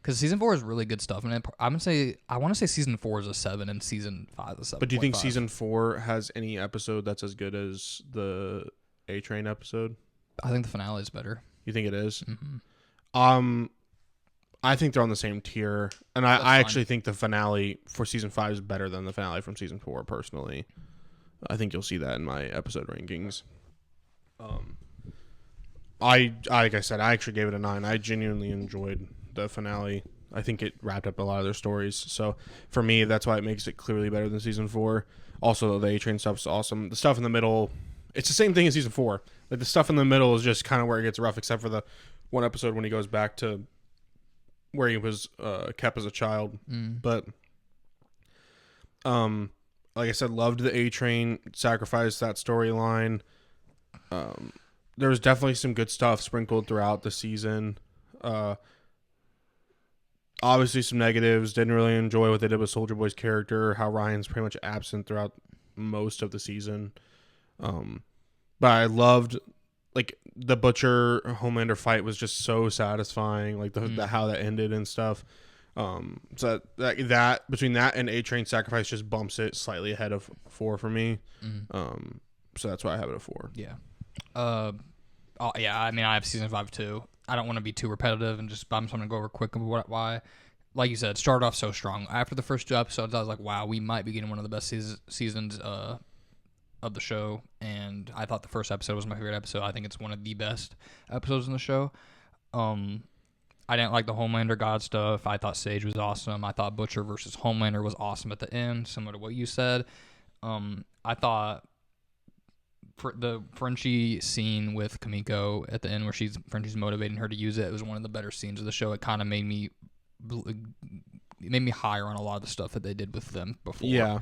because season 4 is really good stuff, and I want to say season 4 is a 7 and season 5 is a 7. But do you think season 4 has any episode that's as good as the A-Train episode? I think the finale is better. You think it is? Mm-hmm. I think they're on the same tier, and I actually think the finale for season 5 is better than the finale from season 4. Personally, I think you'll see that in my episode rankings. Like I said, I actually gave it a 9. I genuinely enjoyed the finale. I think it wrapped up a lot of their stories. So for me, that's why it makes it clearly better than season 4. Also, the A-Train stuff's awesome. The stuff in the middle, it's the same thing as season 4. Like the stuff in the middle is just kind of where it gets rough, except for the one episode when he goes back to where he was kept as a child. But like I said, loved the A-Train, sacrificed that storyline. There was definitely some good stuff sprinkled throughout the season. Obviously some negatives. Didn't really enjoy what they did with Soulja Boy's character, how Ryan's pretty much absent throughout most of the season. But I loved, like, the Butcher Homelander fight was just so satisfying, like the how that ended and stuff. So that between that and A-Train sacrifice just bumps it slightly ahead of 4 for me. So that's why I have it at 4. Yeah. Yeah, I mean, I have season 5 too. I don't want to be too repetitive, and I'm just going to go over quick of why. Like you said, started off so strong. After the first 2 episodes, I was like, wow, we might be getting one of the best seasons of the show. And I thought the first episode was my favorite episode. I think it's one of the best episodes in the show. I didn't like the Homelander God stuff. I thought Sage was awesome. I thought Butcher versus Homelander was awesome at the end, similar to what you said. I thought the Frenchie scene with Kamiko at the end where Frenchie's motivating her to use it was one of the better scenes of the show. It kind of made me higher on a lot of the stuff that they did with them before. Yeah.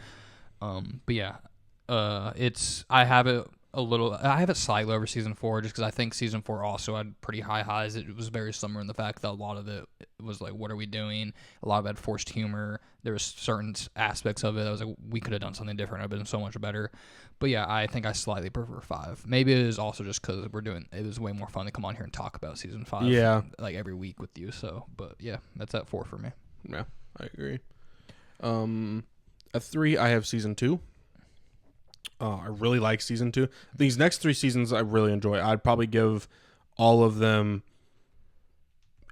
But yeah, I have it slightly over season 4 just because I think season 4 also had pretty high highs. It was very similar in the fact that a lot of it was like, what are we doing? A lot of it had forced humor. There was certain aspects of it that was like, we could have done something different. It would have been so much better. But yeah, I think I slightly prefer 5. Maybe it is also just because it was way more fun to come on here and talk about season 5. Yeah. Like every week with you. So, but yeah, that's at 4 for me. Yeah, I agree. At 3, I have season 2. I really like season 2. These next 3 seasons I really enjoy. I'd probably give all of them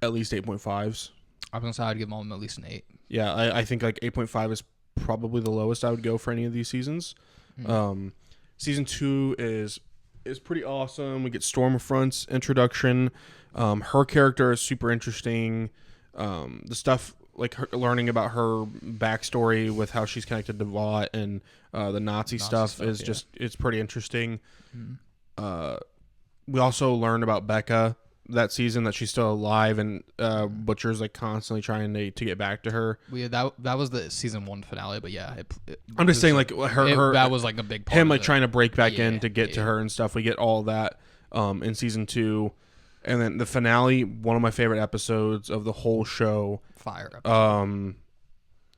at least 8.5s. I was going to say I'd give all of them at least an 8. Yeah, I think like 8.5 is probably the lowest I would go for any of these seasons. Season 2 is pretty awesome. We get Stormfront's introduction. Her character is super interesting. The stuff like her, learning about her backstory with how she's connected to Vought and the Nazi stuff is just it's pretty interesting. We also learned about Becca that season, that she's still alive, and Butcher's like constantly trying to get back to her. That was the season 1 finale, but yeah, I'm just saying like her that was like a big part him of like it. trying to break back in to get to her and stuff. We get all that in season 2, and then the finale, one of my favorite episodes of the whole show. Fire episode.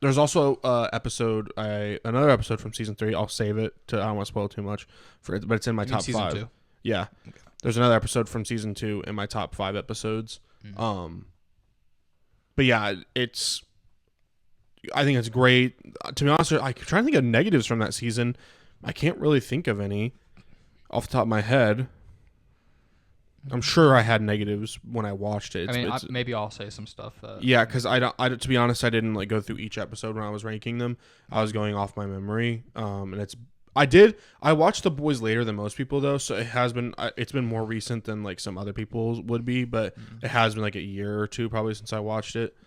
There's also another episode from season 3. I'll save it I don't want to spoil too much for it, but it's in my top 5. 2? Yeah. Okay. There's another episode from season 2 in my top 5 episodes. But yeah, I think it's great. To be honest, I'm trying to think of negatives from that season. I can't really think of any off the top of my head. I'm sure I had negatives when I watched it. Maybe I'll say some stuff. Yeah, because to be honest, I didn't like go through each episode when I was ranking them. I was going off my memory, and I watched The Boys later than most people though, so it's been more recent than like some other people would be, but it has been like a year or 2 probably since I watched it.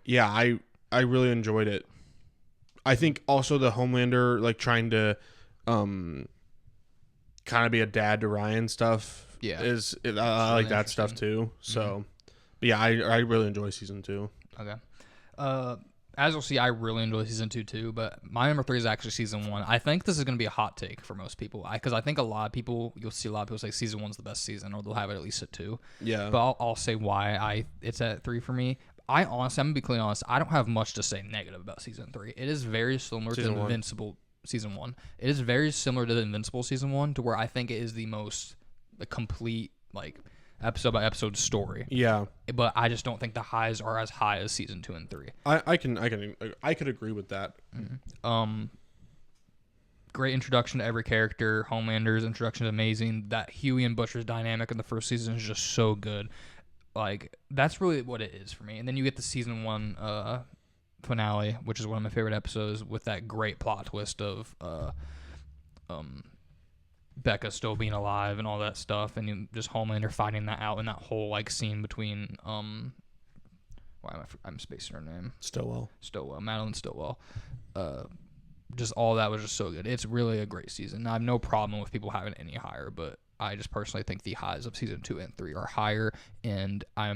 Yeah. I really enjoyed it. I think also the Homelander like trying to kind of be a dad to Ryan stuff. Yeah, I like that stuff too. So, but yeah, I really enjoy season 2. Okay. as you'll see, I really enjoy season 2 too. But my number 3 is actually season 1. I think this is going to be a hot take for most people because I think a lot of people, you'll see a lot of people say season 1's the best season, or they'll have it at least at 2. Yeah. But I'll say why it's at 3 for me. I'm gonna be completely honest. I don't have much to say negative about season 3. It is very similar to Invincible season 1. It is very similar to the Invincible season 1, to where I think it is the most complete episode by episode story. Yeah. But I just don't think the highs are as high as season 2 and 3. I could agree with that. Great introduction to every character. Homelander's introduction is amazing. That Huey and Butcher's dynamic in the first season is just so good. That's really what it is for me. And then you get the season 1 finale, which is one of my favorite episodes, with that great plot twist of Becca still being alive and all that stuff, and just Homelander finding that out, and that whole scene between I'm spacing her name. Stillwell, Madeline Stillwell. Just all that was just so good. It's really a great season. I have no problem with people having any higher, but I just personally think the highs of season 2 and 3 are higher, and I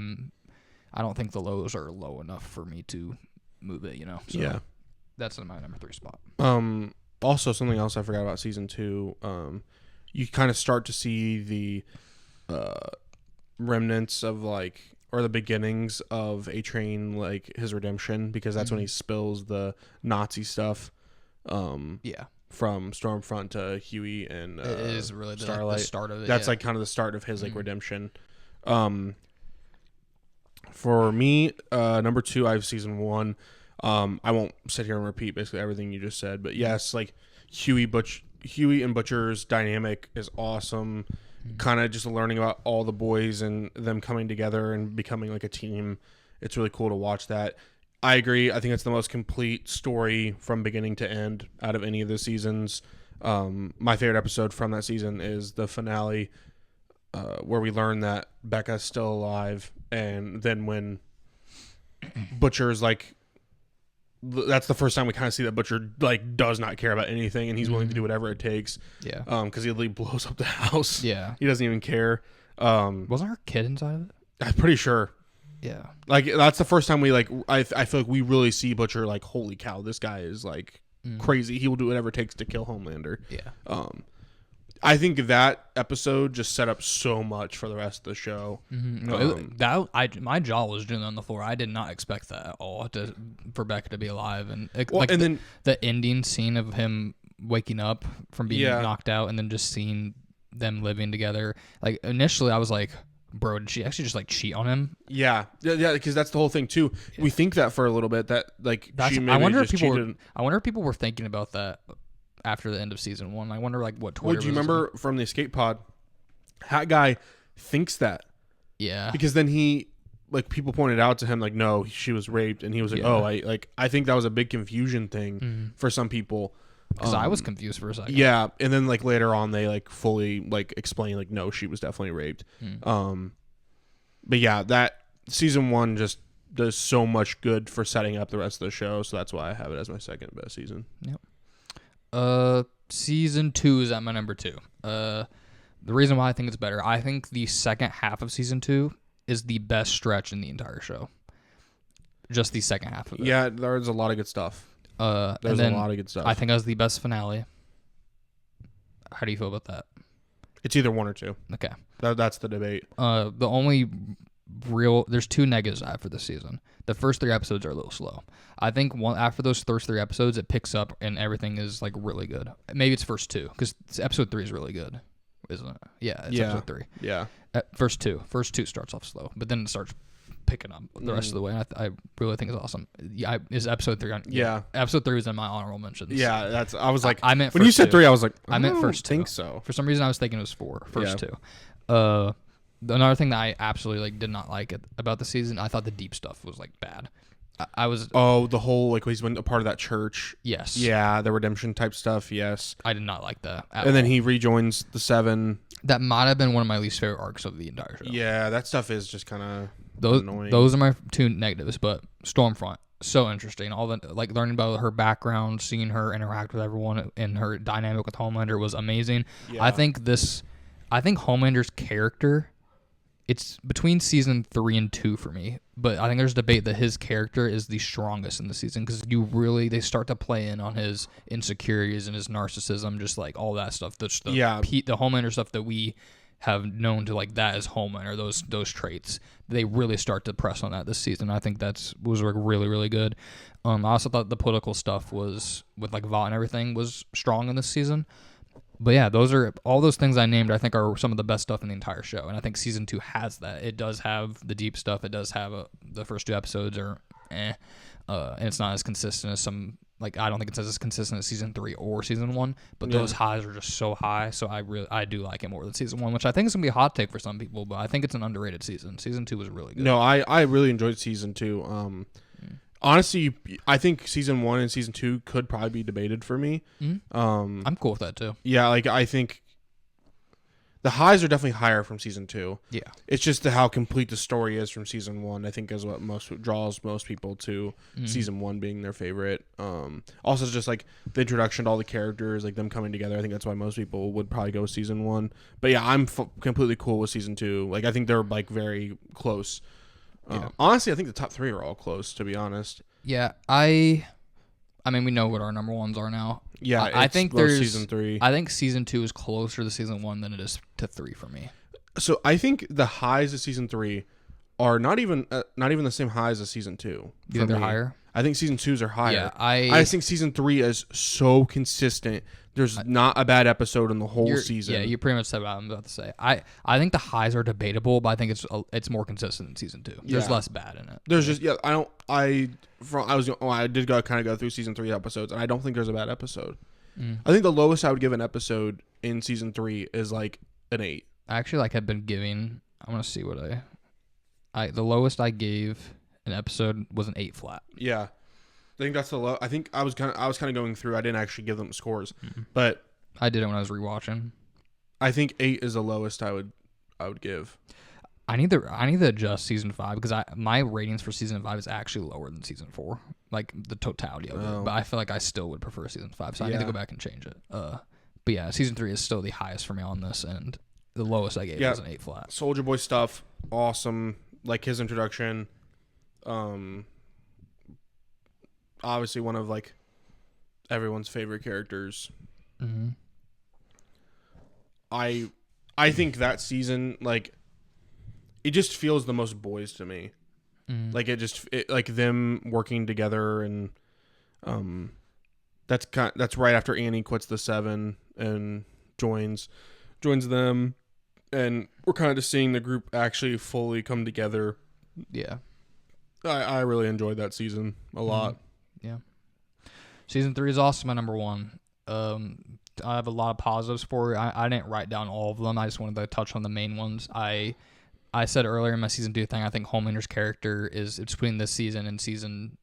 don't think the lows are low enough for me to move it. So yeah, that's in my number 3 spot. Also, something else I forgot about season 2. You kind of start to see the remnants of or the beginnings of A-Train, his redemption, because that's when he spills the Nazi stuff. Yeah. From Stormfront to Huey and it is really Starlight. The start of it. That's kind of the start of his redemption. For me, number 2, I have season 1. I won't sit here and repeat basically everything you just said, but yes, Huey and Butcher's dynamic is awesome. Kind of just learning about all the boys and them coming together and becoming a team. It's really cool to watch that. I agree. I think it's the most complete story from beginning to end out of any of the seasons. My favorite episode from that season is the finale, where we learn that Becca's still alive, and then when Butcher's that's the first time we kind of see that Butcher does not care about anything, and he's willing to do whatever it takes. Yeah. Because he literally blows up the house. Yeah. He doesn't even care. Wasn't her kid inside of it? I'm pretty sure. Yeah. That's the first time we I feel like we really see Butcher holy cow, this guy is crazy. He will do whatever it takes to kill Homelander. Yeah. I think that episode just set up so much for the rest of the show. No, my jaw was doing on the floor. I did not expect that at all for Becca to be alive, and then the ending scene of him waking up from being knocked out, and then just seeing them living together. Initially, I was like, bro, did she actually just cheat on him? Yeah, because that's the whole thing too. Yeah. We think that for a little bit that she maybe I wonder just cheated. I wonder if people were thinking about that after the end of season 1. I wonder what Twitter. Well, do you remember from the escape pod? Hat guy thinks that. Yeah. Because then he people pointed out to him no, she was raped, and he was I think that was a big confusion thing for some people. Because I was confused for a second. Yeah, and then later on they fully explain no, she was definitely raped. But yeah, that season 1 just does so much good for setting up the rest of the show, so that's why I have it as my second best season. Yep. Season 2 is at my number 2. The reason why I think it's better, I think the second half of season 2 is the best stretch in the entire show. Just the second half of it. Yeah, there's a lot of good stuff. There's a lot of good stuff. I think that was the best finale. How do you feel about that? It's either 1 or 2. Okay. That's the debate. The only there's 2 negatives I have for this season. The first 3 episodes are a little slow. I think after those first 3 episodes, it picks up and everything is really good. Maybe it's first 2 because episode 3 is really good, isn't it? Yeah, it's episode 3. Yeah. First two starts off slow, but then it starts picking up the rest of the way. And I really think it's awesome. Yeah, is episode 3 on? Yeah, episode 3 was in my honorable mentions. Yeah, I was like, I meant when you said 3, I was like, I meant first 2. Think so. For some reason, I was thinking it was 4. First 2. Another thing that I absolutely did not like about the season, I thought the deep stuff was bad. I was the whole he's been a part of that church. Yes. Yeah, the redemption type stuff. Yes. I did not like that. And then he rejoins the 7. That might have been one of my least favorite arcs of the entire show. Yeah, that stuff is just kind of annoying. Those are my 2 negatives, but Stormfront, so interesting. All the learning about her background, seeing her interact with everyone, and her dynamic with Homelander was amazing. Yeah. I think Homelander's character it's between season 3 and 2 for me, but I think there's debate that his character is the strongest in the season because they start to play in on his insecurities and his narcissism, just like all that stuff. The Homelander stuff that we have known to like that as Homelander, those traits. They really start to press on that this season. I think was really, really good. I also thought the political stuff was with like Vought and everything was strong in this season. But yeah, all those things I named, I think are some of the best stuff in the entire show. And I think season 2 has that. It does have the deep stuff. It does have the first 2 episodes are and it's not as consistent as some, like, I don't think it's as consistent as season 3 or season 1, but those highs are just so high. So I do like it more than season 1, which I think is going to be a hot take for some people, but I think it's an underrated season. Season 2 was really good. No, I really enjoyed season 2. Honestly, I think season 1 and season 2 could probably be debated for me. Mm-hmm. I'm cool with that too. Yeah, like I think the highs are definitely higher from season 2. Yeah, it's just how complete the story is from season 1. I think is what draws most people to season 1 being their favorite. Also, just like the introduction to all the characters, like them coming together. I think that's why most people would probably go with season 1. But yeah, I'm completely cool with season 2. Like I think they're like very close. Honestly, I think the top 3 are all close, to be honest. Yeah, I mean, we know what our number ones are now. Yeah, I think there's season 3. I think season 2 is closer to season 1 than it is to 3 for me. So I think the highs of season 3 are not even the same highs as season 2. You think they're higher? I think season 2s are higher. Yeah, I think season 3 is so consistent. There's not a bad episode in the whole season. Yeah, you pretty much said what I'm about to say. I think the highs are debatable, but I think it's more consistent in season 2. There's less bad in it. There's just I did go through season 3 episodes, and I don't think there's a bad episode. I think the lowest I would give an episode in season 3 is like an 8. I actually have been giving. I want to see what the lowest I gave an episode was an 8 flat. Yeah. I think that's the low. I think I was kind of going through. I didn't actually give them scores, but I did it when I was rewatching. I think 8 is the lowest I would give. I need to adjust season 5 because my ratings for season 5 is actually lower than season 4, like the totality of it. But I feel like I still would prefer season 5, so I need to go back and change it. But yeah, season 3 is still the highest for me on this, and the lowest I gave was an 8 flat. Soldier Boy stuff, awesome. Like his introduction. Obviously one of like everyone's favorite characters. Mm-hmm. I think that season, like, it just feels the most boys to me. Mm-hmm. Like it like them working together, and that's right after Annie quits the 7 and joins them, and we're kind of just seeing the group actually fully come together. Yeah, I really enjoyed that season a lot. Yeah, season 3 is also my number 1. I have a lot of positives for it. I didn't write down all of them. I just wanted to touch on the main ones. I said earlier in my season 2 thing, I think Homelander's character is between this season and season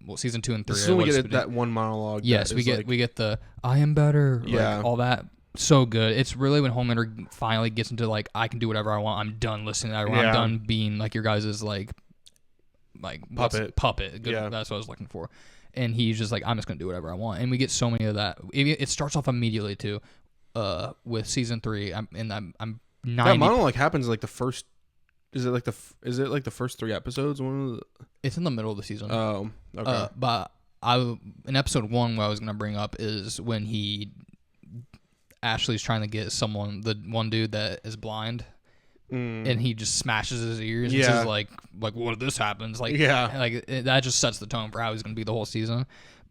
2 and 3. This is when we get that one monologue. Yes, we get the I am better. Like, all that. So good. It's really when Homelander finally gets into like, I can do whatever I want. I'm done listening to everyone. I'm done being like your guys' like puppet. Good. Yeah. That's what I was looking for. And he's just like, I'm just gonna do whatever I want. And we get so many of that. It starts off immediately too, with season 3. I'm 90. That monologue happens like the first. Is it like the first 3 episodes? It's in the middle of the season. Oh, okay. But in episode 1, what I was gonna bring up is when Ashley's trying to get the one dude that is blind. And he just smashes his ears and says like what if this happens? That just sets the tone for how he's gonna be the whole season.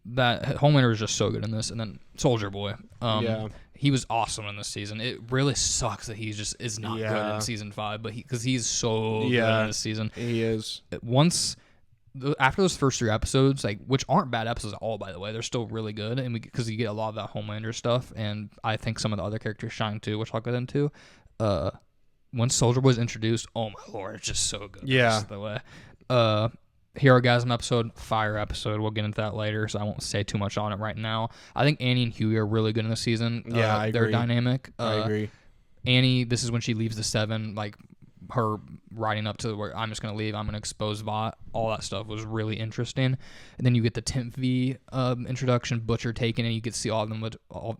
That Homelander is just so good in this, and then Soldier Boy, he was awesome in this season. It really sucks that he just is not good in season 5, but because he's so good in this season, he is. After those first 3 episodes, like, which aren't bad episodes at all, by the way, they're still really good, and because you get a lot of that Homelander stuff, and I think some of the other characters shine too, which I'll get into. When Soldier Boy is introduced, oh my lord, it's just so good. Yeah. The way. Hero-gasm episode, fire episode. We'll get into that later, so I won't say too much on it right now. I think Annie and Huey are really good in this season. I agree. They're dynamic. I agree. Annie, this is when she leaves the 7, like her riding up to where I'm just going to leave, I'm going to expose Vought. All that stuff was really interesting. And then you get the Temp V introduction, Butcher taking it. You get to see all of them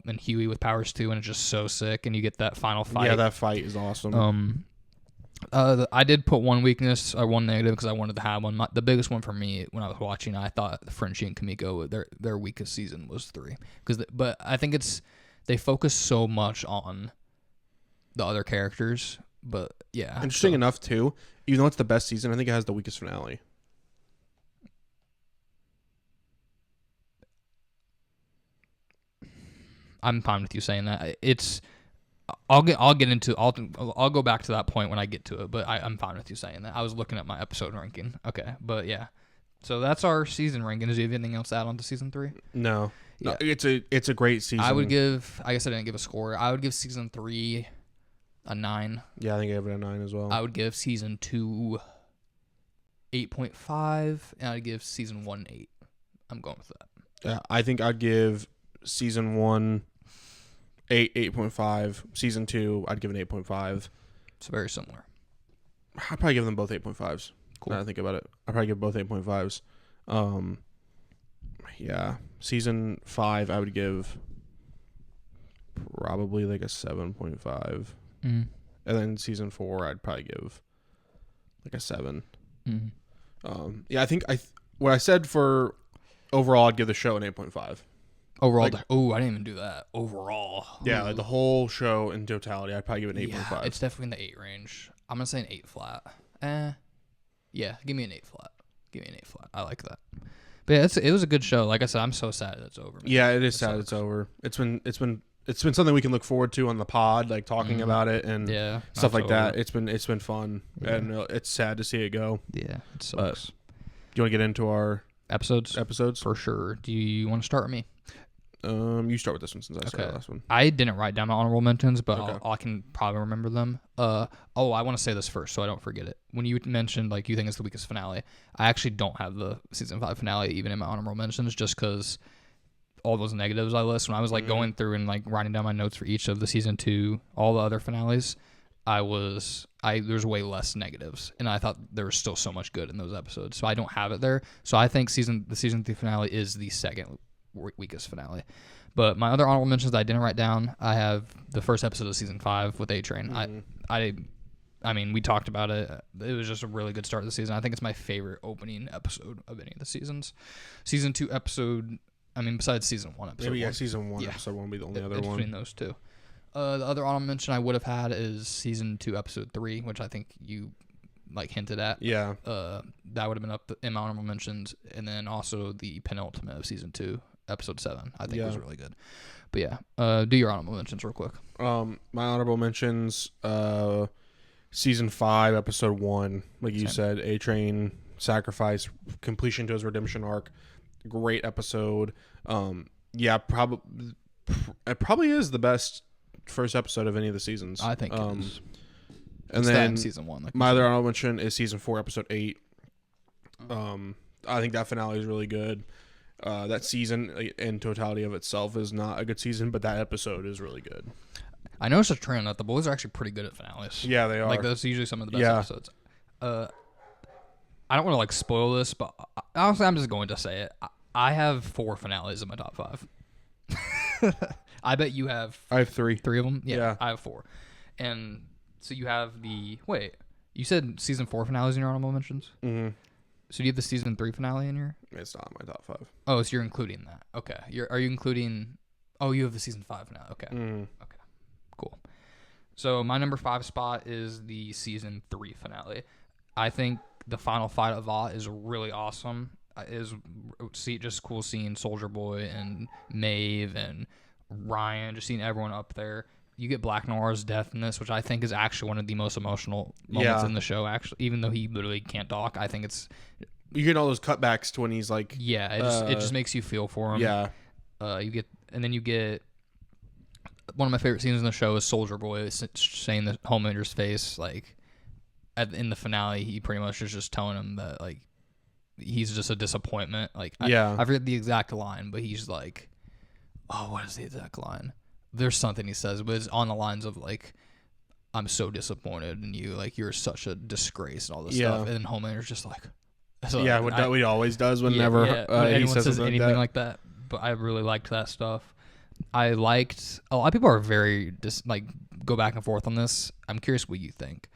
and Huey with powers too, and it's just so sick. And you get that final fight. Yeah, that fight is awesome. I did put one weakness or one negative because I wanted to have one. The biggest one for me when I was watching, I thought Frenchie and Kamiko their weakest season was 3 but I think they focus so much on the other characters. But yeah, Interesting enough too. Even though it's the best season, I think it has the weakest finale. I'm fine with you saying that. I'll go back to that point when I get to it, but I'm fine with you saying that. I was looking at my episode ranking. Okay, but yeah. So that's our season ranking. Is there anything else to add on to season 3? No. Yeah. No, it's a great season. I guess I didn't give a score. I would give season 3 a 9. Yeah, I think I gave it a 9 as well. I would give season 2 8.5, and I'd give season 1 8. I'm going with that. Yeah, I think I'd give season 1 8.5. Season 2, I'd give an 8.5. It's very similar. I'd probably give them both 8.5s. Cool. Now that I think about it, I'd probably give both 8.5s. Yeah. Season 5, I would give probably like a 7.5. Mm. And then season 4, I'd probably give like a 7. Mm. Yeah, I think what I said for overall, I'd give the show an 8.5. Overall, Like- I didn't even do that. Overall. Yeah, like the whole show in totality, I'd probably give it an 8.5. Yeah, it's definitely in the 8 range. I'm going to say an 8 flat. Yeah, give me an 8 flat. Give me an 8 flat. I like that. But yeah, it was a good show. Like I said, I'm so sad that it's over. Man. Yeah, it is It sad sucks. it's over. It's been something we can look forward to on the pod, like talking about it and Yeah, stuff like that. absolutely. It's been fun, Yeah. and it's sad to see it go. Yeah, it But- sucks. Do you want to get into our Episodes episodes? for sure. Do you want to start with me? You start with this one since I started Okay. the last one. I didn't write down my honorable mentions, but Okay. I can probably remember them. I want to say this first so I don't forget it. When you mentioned like you think it's the weakest finale, I actually don't have the season 5 finale even in my honorable mentions just because all those negatives I list when I was like going through and like writing down my notes for each of the season 2, all the other finales. There's way less negatives, and I thought there was still so much good in those episodes, so I don't have it there. So I think the season 3 finale is the second weakest finale. But my other honorable mentions that I didn't write down, I have the first episode of season 5 with A Train. I mean, we talked about it. It was just a really good start of the season. I think it's my favorite opening episode of any of the seasons. Season 2 episode, I mean, besides season 1 episode. Maybe 1. season 1 Yeah. episode won't be the only other It's one. between those two. The other honorable mention I would have had is season 2 episode 3, which I think you like hinted at. Yeah. That would have been up in my honorable mentions, and then also the penultimate of season 2 episode 7 I think was really good. But yeah, do your honorable mentions real quick. My honorable mentions, season 5 episode 1, like you Same. said, A Train sacrifice, completion to his redemption arc, great episode. Yeah, it probably is the best first episode of any of the seasons. I think it is. And It's that then in season 1. Like my other honorable mention is season 4 episode 8. I think that finale is really good. That season in totality of itself is not a good season, but that episode is really good. I noticed a trend that the boys are actually pretty good at finales. Yeah, they are. Like that's usually some of the best episodes. I don't want to like spoil this, but honestly, I'm just going to say it. I have 4 finales in my top 5. I bet you have I have 3. 3 of them. Yeah. I have 4. And so you have you said season 4 finales in your honorable mentions. Mm-hmm. So do you have the season 3 finale in your? It's not my top 5. Oh, so you're including that. Okay. Are you including? Oh, you have the season 5 now. Okay. Mm. Okay. Cool. So my number 5 spot is the season 3 finale. I think the final fight of Vought is really awesome. Just cool seeing Soldier Boy and Maeve and Ryan, just seeing everyone up there. You get Black Noir's death in this, which I think is actually one of the most emotional moments in the show. Actually, even though he literally can't talk, I think it's You get all those cutbacks to when he's like, it just makes you feel for him. yeah, You get one of my favorite scenes in the show is Soldier Boy saying the Homelander's face. Like in the finale, he pretty much is just telling him that like he's just a disappointment. Like I forget the exact line, but he's like, oh, what is the exact line? There's something he says, but it's on the lines of like, I'm so disappointed in you. Like you're such a disgrace and all this stuff. And then Homelander's just like, what he always does whenever when he anyone says says something anything like that. But I really liked that stuff. I liked a lot of people are very go back and forth on this. I'm curious what you think.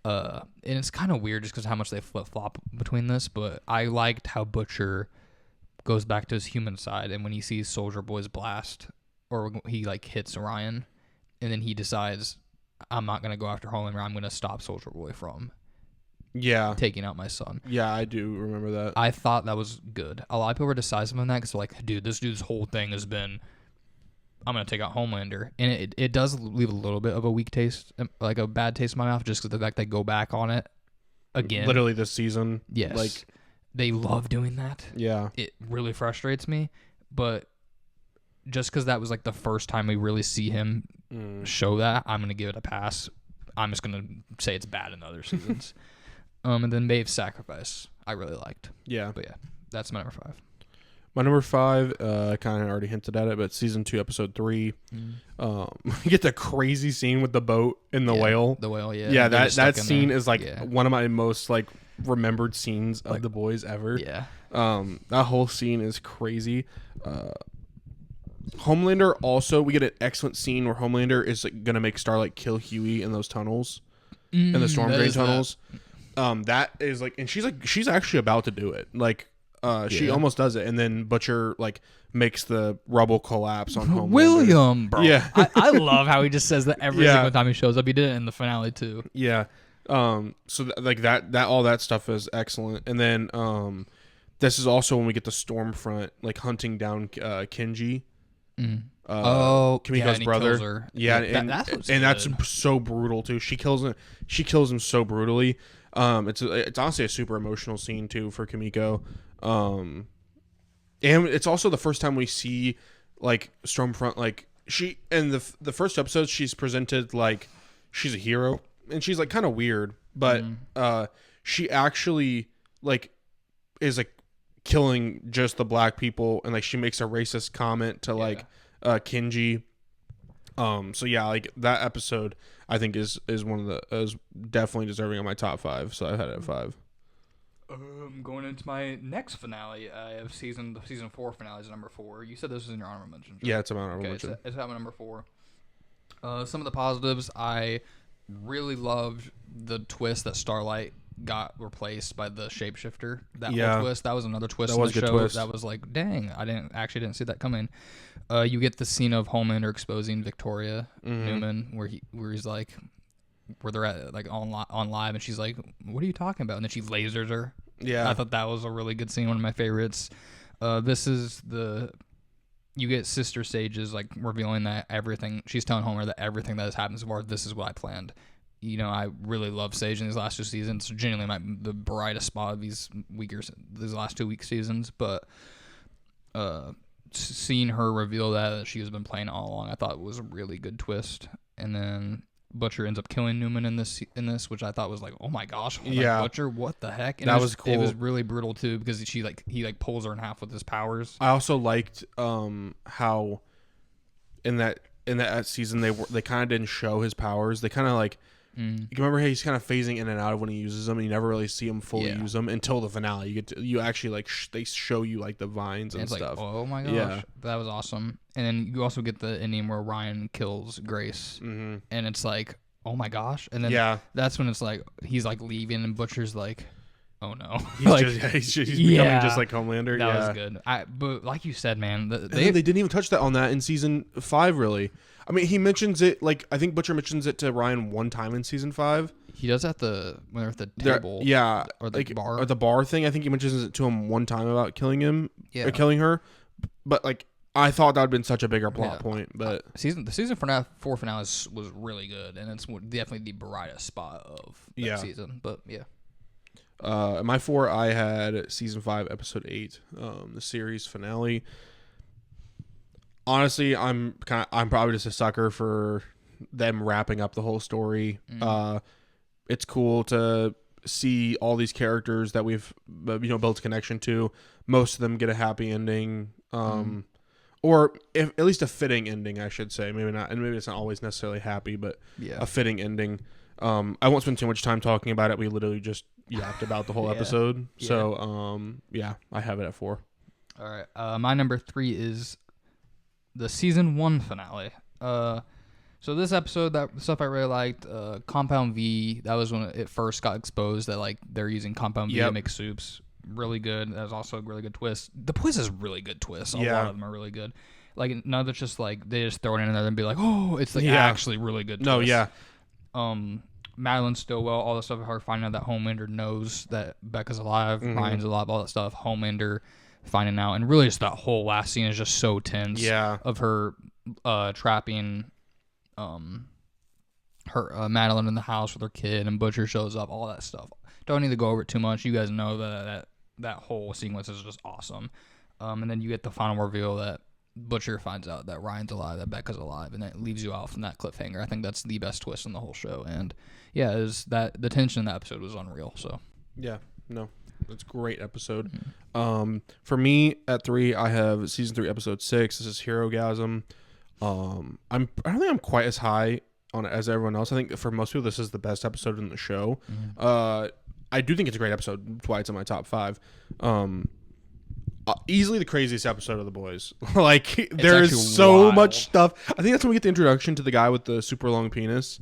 And it's kind of weird just because how much they flip flop between this, but I liked how Butcher goes back to his human side, and when he sees Soldier Boy's blast, or he like hits Orion, and then he decides, I'm not gonna go after Homelander. I'm gonna stop Soldier Boy from taking out my son. Yeah, I do remember that. I thought that was good. A lot of people were decisive on that because they're like, dude, this dude's whole thing has been, I'm going to take out Homelander. And it does leave a little bit of a weak taste, like a bad taste in my mouth, just because the fact they go back on it again. Literally this season. Yes. Like, they love doing that. yeah. It really frustrates me. But just because that was like the first time we really see him show that, I'm going to give it a pass. I'm just going to say it's bad in other seasons. And then Maeve's Sacrifice, I really liked. Yeah. But yeah, that's my number 5. My number 5, I kind of already hinted at it, but season 2, episode 3. You get the crazy scene with the boat and the whale. The whale, yeah. Yeah, that scene is like one of my most like remembered scenes of The Boys ever. Yeah. That whole scene is crazy. Homelander also, we get an excellent scene where Homelander is like, gonna make Starlight kill Huey in those tunnels, in the storm drain tunnels. That is like, and she's actually about to do it. Like, she almost does it, and then Butcher like makes the rubble collapse on Homelander. William, bro. Yeah. I love how he just says that every single time he shows up. He did it in the finale too. Yeah. So like that all that stuff is excellent, and then this is also when we get the Stormfront like hunting down Kenji. Kimiko's brother. Yeah, that's so brutal too. She kills him so brutally. It's honestly a super emotional scene too for Kimiko. And it's also the first time we see like Stormfront, like she in the first episode she's presented like she's a hero, and she's like kind of weird, but she actually like is like killing just the black people, and like she makes a racist comment to like Kenji. So yeah, like that episode I think is one of the is definitely deserving of my top 5. So I had it at 5. Going into my next finale, I have season 4 finale is number 4. You said this was in your honorable mention. Right? Yeah, it's an honorable mention. It's at my number 4. Some of the positives, I really loved the twist that Starlight got replaced by the shapeshifter. That whole twist, that was another twist in the show. Twist. That was like, dang, I didn't see that coming. You get the scene of Homelander exposing Victoria Newman, where he's like, where they're at like on live, and she's like, "What are you talking about?" And then she lasers her. Yeah, I thought that was a really good scene, one of my favorites. You get Sister Sage's like revealing that everything she's telling Homer that everything that has happened so far, this is what I planned. You know, I really love Sage in these last 2 seasons. Genuinely the brightest spot of these last 2 week seasons. But seeing her reveal that she has been playing all along, I thought was a really good twist. And then Butcher ends up killing Newman in this, which I thought was like, oh my gosh, Butcher, what the heck? And that was cool. It was really brutal too, because he pulls her in half with his powers. I also liked how in that season they kind of didn't show his powers. They kind of like. You remember how he's kind of phasing in and out of when he uses them, and you never really see him fully use them until the finale. You actually like they show you like the vines and stuff. Like, oh my gosh, that was awesome. And then you also get the ending where Ryan kills Grace, and it's like, oh my gosh. And then that's when it's like he's like leaving, and Butcher's like, oh no, he's becoming just like Homelander. That was good. But like you said, man, they didn't even touch that on that in season 5 really. I mean, he mentions it like I think Butcher mentions it to Ryan one time in season 5. He does when they're at the table, or the bar, or the bar thing. I think he mentions it to him one time about killing him, or killing her. But like, I thought that would have been such a bigger plot point. But the season 4 finale was really good, and it's definitely the brightest spot of that season. But my 4, I had season 5, episode 8, the series finale. Honestly, I'm probably just a sucker for them wrapping up the whole story. It's cool to see all these characters that we've built a connection to. Most of them get a happy ending, or at least a fitting ending, I should say. Maybe not, and maybe it's not always necessarily happy, but a fitting ending. I won't spend too much time talking about it. We literally just yapped about the whole episode. Yeah. So I have it at 4. All right, my number 3 is the season 1 finale. So So this episode, that stuff I really liked, Compound V, that was when it first got exposed that like they're using Compound V to make soups. Really good. That was also a really good twist. The twist is really good twist. A lot of them are really good. Like none of it's just like they just throw it in there and be like, oh, it's like actually really good twist. No, yeah. Madeline Stillwell, all the stuff of her finding out that Homelander knows that Becca's alive, Ryan's alive, all that stuff. Homelander finding out, and really just that whole last scene is just so tense. Yeah. Of her trapping her Madeline in the house with her kid, and Butcher shows up, all that stuff. Don't need to go over it too much. You guys know that whole sequence is just awesome. And then you get the final reveal that Butcher finds out that Ryan's alive, that Becca's alive, and that leaves you off in that cliffhanger. I think that's the best twist in the whole show. And yeah, is that the tension in that episode was unreal. So yeah, no, it's a great episode. For me at 3, I have season 3, episode 6. This is Herogasm. I don't think I'm quite as high on it as everyone else. I think for most people, this is the best episode in the show. I do think it's a great episode. That's why it's in my top 5. Easily the craziest episode of The Boys. Like there is so wild. much stuff. I think that's when we get the introduction to the guy with the super long penis.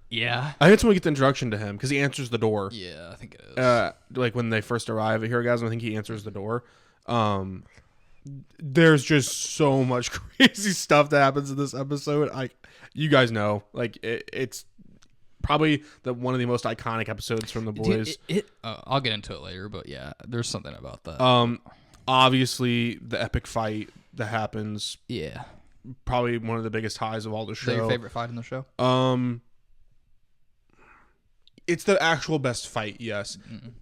yeah, I think that's when we get the introduction to him because he answers the door. yeah, I think it is. Like when they first arrive at Herogasm, I think he answers the door. There's just so much crazy stuff that happens in this episode. You guys know, like it's probably one of the most iconic episodes from The Boys. I'll get into it later, but yeah, there's something about that. Obviously the epic fight that happens. Yeah, Probably one of the biggest highs of all the show. is that your favorite fight in the show? It's the actual best fight, yes.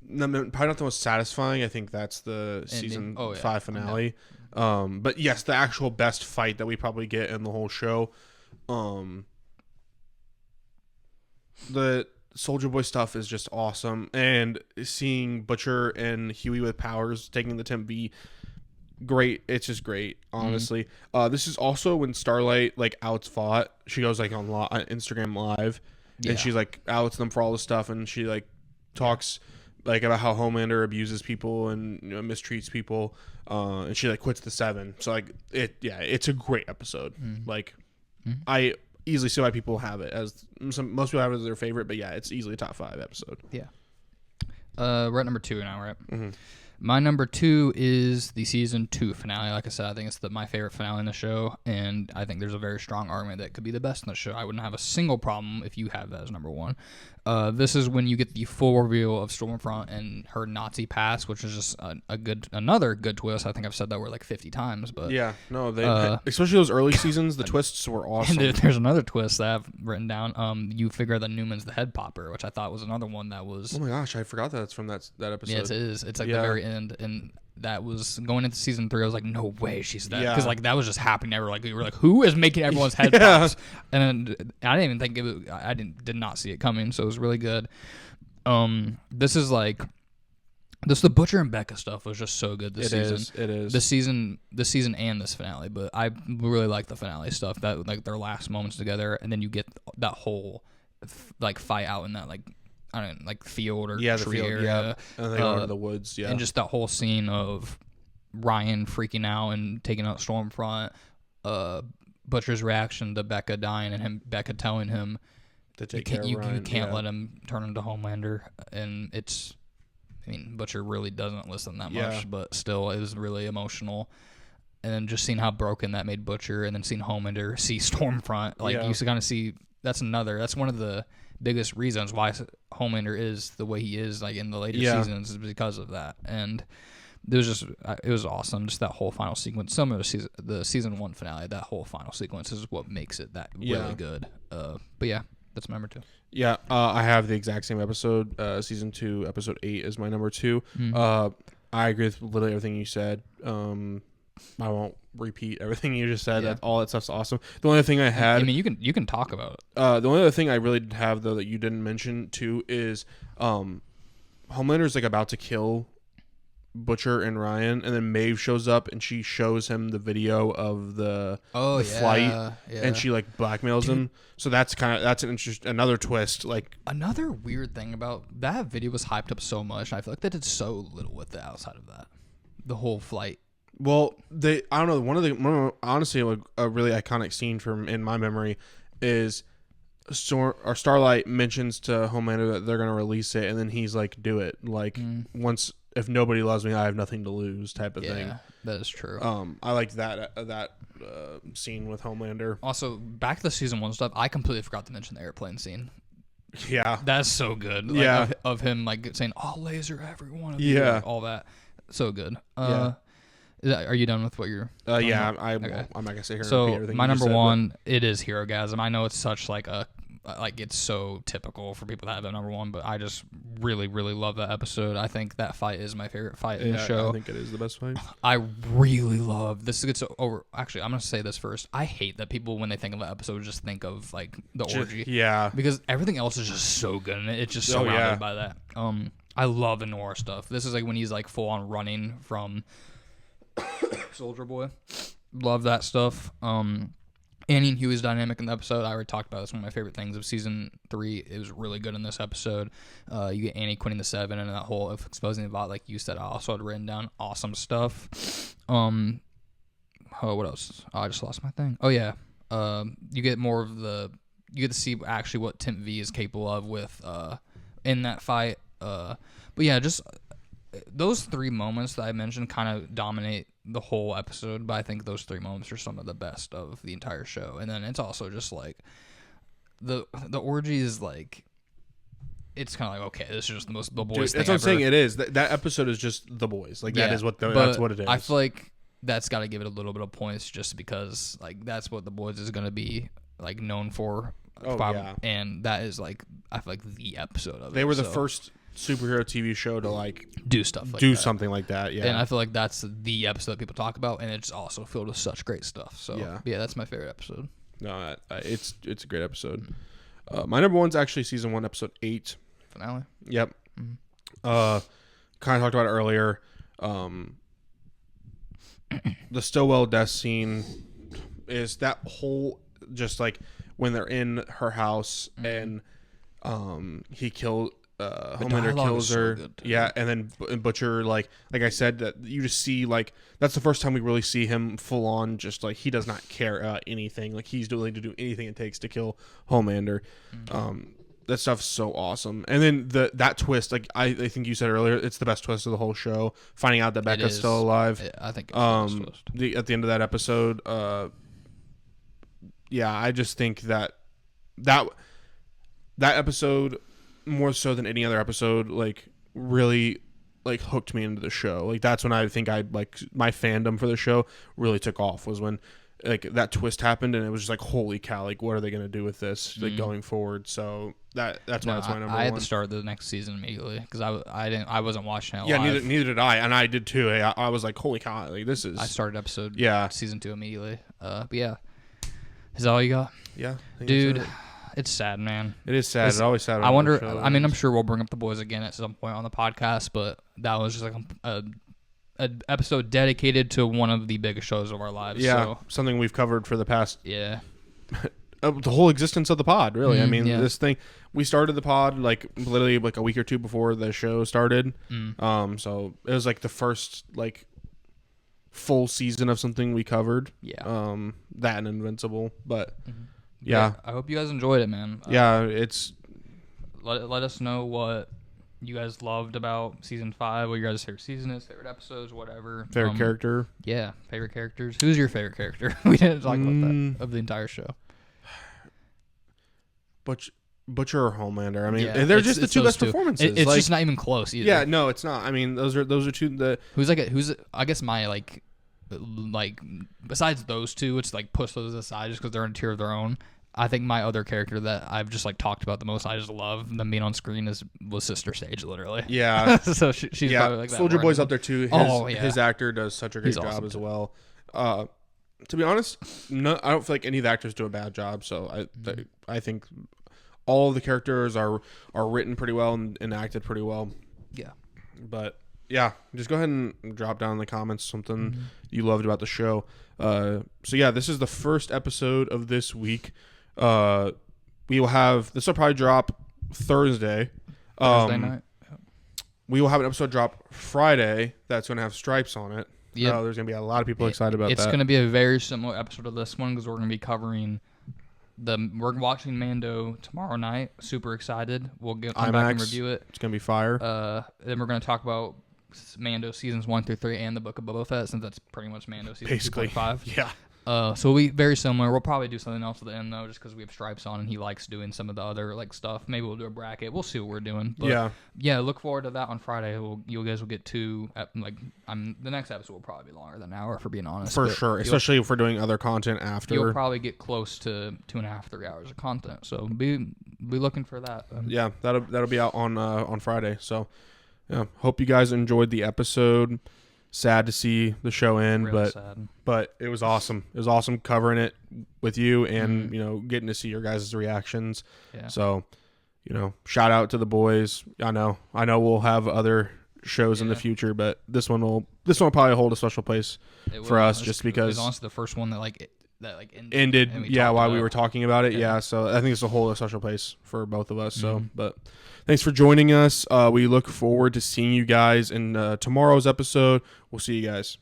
Probably not the most satisfying. I think that's the season 5 finale. But yes, the actual best fight that we probably get in the whole show. The Soldier Boy stuff is just awesome, and seeing Butcher and Huey with powers taking the Temp V, great. It's just great, honestly. This is also when Starlight like outs Vought. She goes like on Instagram Live, and she's like outs them for all this stuff, and she like talks like about how Homelander abuses people and mistreats people, and she like quits the 7. So like it's a great episode. Like I easily see why people have it as most people have it as their favorite, but yeah, it's easily a top 5 episode. Yeah. We're at number 2 now, right? My number 2 is the season 2 finale. Like I said, I think it's my favorite finale in the show, and I think there's a very strong argument that it could be the best in the show. I wouldn't have a single problem if you have that as number 1. This is when you get the full reveal of Stormfront and her Nazi past, which is just another good twist. I think I've said that word like 50 times, but yeah, no, they especially those early seasons, the twists were awesome. And there's another twist that I've written down. You figure that Newman's the head popper, which I thought was another one that was. Oh my gosh, I forgot that it's from that episode. Yes, it is. It's like the very end, and that was going into season 3. I was like, no way, she's that, because like that was just happening. Ever like we were like, who is making everyone's head pops? And I didn't even think it was. I did not see it coming, so it was really good. This is the Butcher and Becca stuff was just so good this season. It is. This season and this finale, but I really like the finale stuff. That like their last moments together, and then you get that whole like fight out in that I don't know, like field or tree area. And they go into the woods, and just that whole scene of Ryan freaking out and taking out Stormfront. Butcher's reaction to Becca dying and Becca telling him to take care of Ryan. You can't let him turn into Homelander, and it's. I mean, Butcher really doesn't listen that much, but still, it was really emotional. And then just seeing how broken that made Butcher, and then seeing Homelander see Stormfront, you kind of see that's one of the biggest reasons why Homelander is the way he is, like in the later seasons, is because of that. And it was awesome. Just that whole final sequence, similar to the season 1 finale. That whole final sequence is what makes it that really good. But yeah, that's my number 2. Yeah, I have the exact same episode. Season 2, episode 8 is my number 2. I agree with literally everything you said. I won't repeat everything you just said. All that stuff's awesome. The only thing I had... I mean, you can talk about it. The only other thing I really have, though, that you didn't mention, too, is Homelander's like about to kill Butcher and Ryan, and then Maeve shows up and she shows him the video of the flight, and she like blackmails him. So that's another twist. Like another weird thing about that video was hyped up so much. I feel like they did so little with it outside of that, the whole flight. Well, I don't know. Honestly, like a really iconic scene from in my memory is Starlight mentions to Homelander that they're gonna release it, and then he's like, "Do it!" Like once, if nobody loves me, I have nothing to lose, type of thing. Yeah, that is true. I like that scene with Homelander. Also, back to the season 1 stuff, I completely forgot to mention the airplane scene. Yeah, That's so good. Like, Yeah. of him like saying, "I'll laser every one of you," Yeah. like, all that. So good. Yeah. Are you done with what you're? yeah. about? I'm Okay. not gonna sit here and repeat So everything. my you just number said, one, it is Hero Gasm. I know it's such like it's so typical for people to have that number one, but I just really, really love that episode. I think that fight is my favorite fight in the show. I think it is the best fight. I really love this. Gets over. Actually, I'm gonna say this first. I hate that people, when they think of an episode, just think of like the orgy. Yeah, Because everything else is just so good, and it's just surrounded by that. I love the noir stuff. This is like when he's like full on running from Soldier Boy. Love that stuff. Annie and Huey's dynamic in the episode, I already talked about. It's one of my favorite things of season 3. It was really good in this episode. You get Annie quitting the 7 and that whole of exposing the bot, like you said. I also had written down awesome stuff. What else? Oh, I just lost my thing. Oh yeah. You get more of you get to see actually what Temp V is capable of with in that fight. But yeah, just those 3 moments that I mentioned kind of dominate the whole episode, but I think those 3 moments are some of the best of the entire show. And then it's also just like the orgy is like, it's kind of like, okay, this is just the most the boys Dude, thing that's what I'm ever. saying. It is that episode is just the boys. Like that is what that's what it is. I feel like that's got to give it a little bit of points, just because like that's what the boys is going to be like known for. Yeah. And that is like, I feel like the episode of it. They were the first superhero TV show to like do stuff like do that. something like that. Yeah, And I feel like that's the episode that people talk about, and it's also filled with such great stuff. So yeah, that's my favorite episode. No, it's a great episode. My number one's actually season 1, episode 8. Finale. Yep. Kind of talked about it earlier. The Stillwell death scene is that whole, just like when they're in her house and he killed Homelander kills her. So good, yeah, and then Butcher, like I said, that you just see, like, that's the first time we really see him full on, just like he does not care anything. Like he's willing to do anything it takes to kill Homelander. That stuff's so awesome. And then that twist, like I think you said earlier, it's the best twist of the whole show. Finding out that Becca's still alive. I think it's the best twist. At the end of that episode, yeah, I just think that episode, more so than any other episode, like really like hooked me into the show. Like that's when I think like my fandom for the show really took off, was when like that twist happened, and it was just like, holy cow, like what are they gonna do with this like going forward? So that's why it's my number one. I had to start the next season immediately because I wasn't watching it Yeah, live. neither did I, and I did too. I was like, holy cow, like this is. I started episode season 2 immediately. But yeah, is that all you got? Yeah, I think dude. that's it. It's sad, man. It is sad. It's always sad. I wonder. I mean, I'm sure we'll bring up the boys again at some point on the podcast, but that was just like a episode dedicated to one of the biggest shows of our lives. Yeah, so, something we've covered for the past yeah, the whole existence of the pod. Really, I mean, yeah. this thing, we started the pod like literally like a week or 2 before the show started. So it was like the first like full season of something we covered. Yeah. That and Invincible, but. Yeah, I hope you guys enjoyed it, man. Yeah, it's. Let us know what you guys loved about season 5, what your guys' favorite season is, favorite episodes, whatever. Favorite character. Yeah, favorite characters. Who's your favorite character? We didn't talk about that of the entire show. Butcher or Homelander. I mean, Yeah, they're just the it's two those best two. performances. It's like, just not even close either. Yeah, no, it's not. I mean, those are two. Who's I guess my like besides those two, it's like push those aside just because they're in a tier of their own. I think my other character that I've just like talked about the most, I just love them being on screen, was Sister Sage, literally. Yeah. So she's probably like that. Soldier Boy's up there too. His actor does such a great He's job awesome as too. well. To be honest, no, I don't feel like any of the actors do a bad job. So I think all of the characters are written pretty well and acted pretty well. Yeah. But yeah, just go ahead and drop down in the comments something you loved about the show. So yeah, this is the first episode of this week. We will have this will probably drop Thursday. Thursday night. We will have an episode drop Friday that's going to have Stripes on it. Yep. There's going to be a lot of people excited about It's that. going to be a very similar episode of this one because we're going to be covering We're watching Mando tomorrow night. Super excited. We'll come back and IMAX. review it. It's gonna be fire. Then we're going to talk about Mando seasons 1 through 3 and the Book of Boba Fett, since that's pretty much Mando season Basically, 2.5. yeah. So we'll be very similar. We'll probably do something else at the end though, just because we have Stripes on and he likes doing some of the other like stuff. Maybe we'll do a bracket. We'll see what we're doing. But yeah. Look forward to that on Friday. You guys will get the next episode will probably be longer than an hour, for being honest. For sure, especially if we're doing other content after. You'll probably get close to 2.5, 3 hours of content. So be looking for that. Yeah, that'll be out on Friday. So yeah, hope you guys enjoyed the episode. Sad to see the show end, Really sad. But it was awesome. It was awesome covering it with you and getting to see your guys' reactions. Yeah. So, shout out to the boys. I know we'll have other shows in the future, but this one will probably hold a special place for us, just because it was honestly the first one that ended. Yeah, while we were talking. talking about it. Yeah, so I think it's a whole special place for both of us. So, but thanks for joining us. We look forward to seeing you guys in tomorrow's episode. We'll see you guys.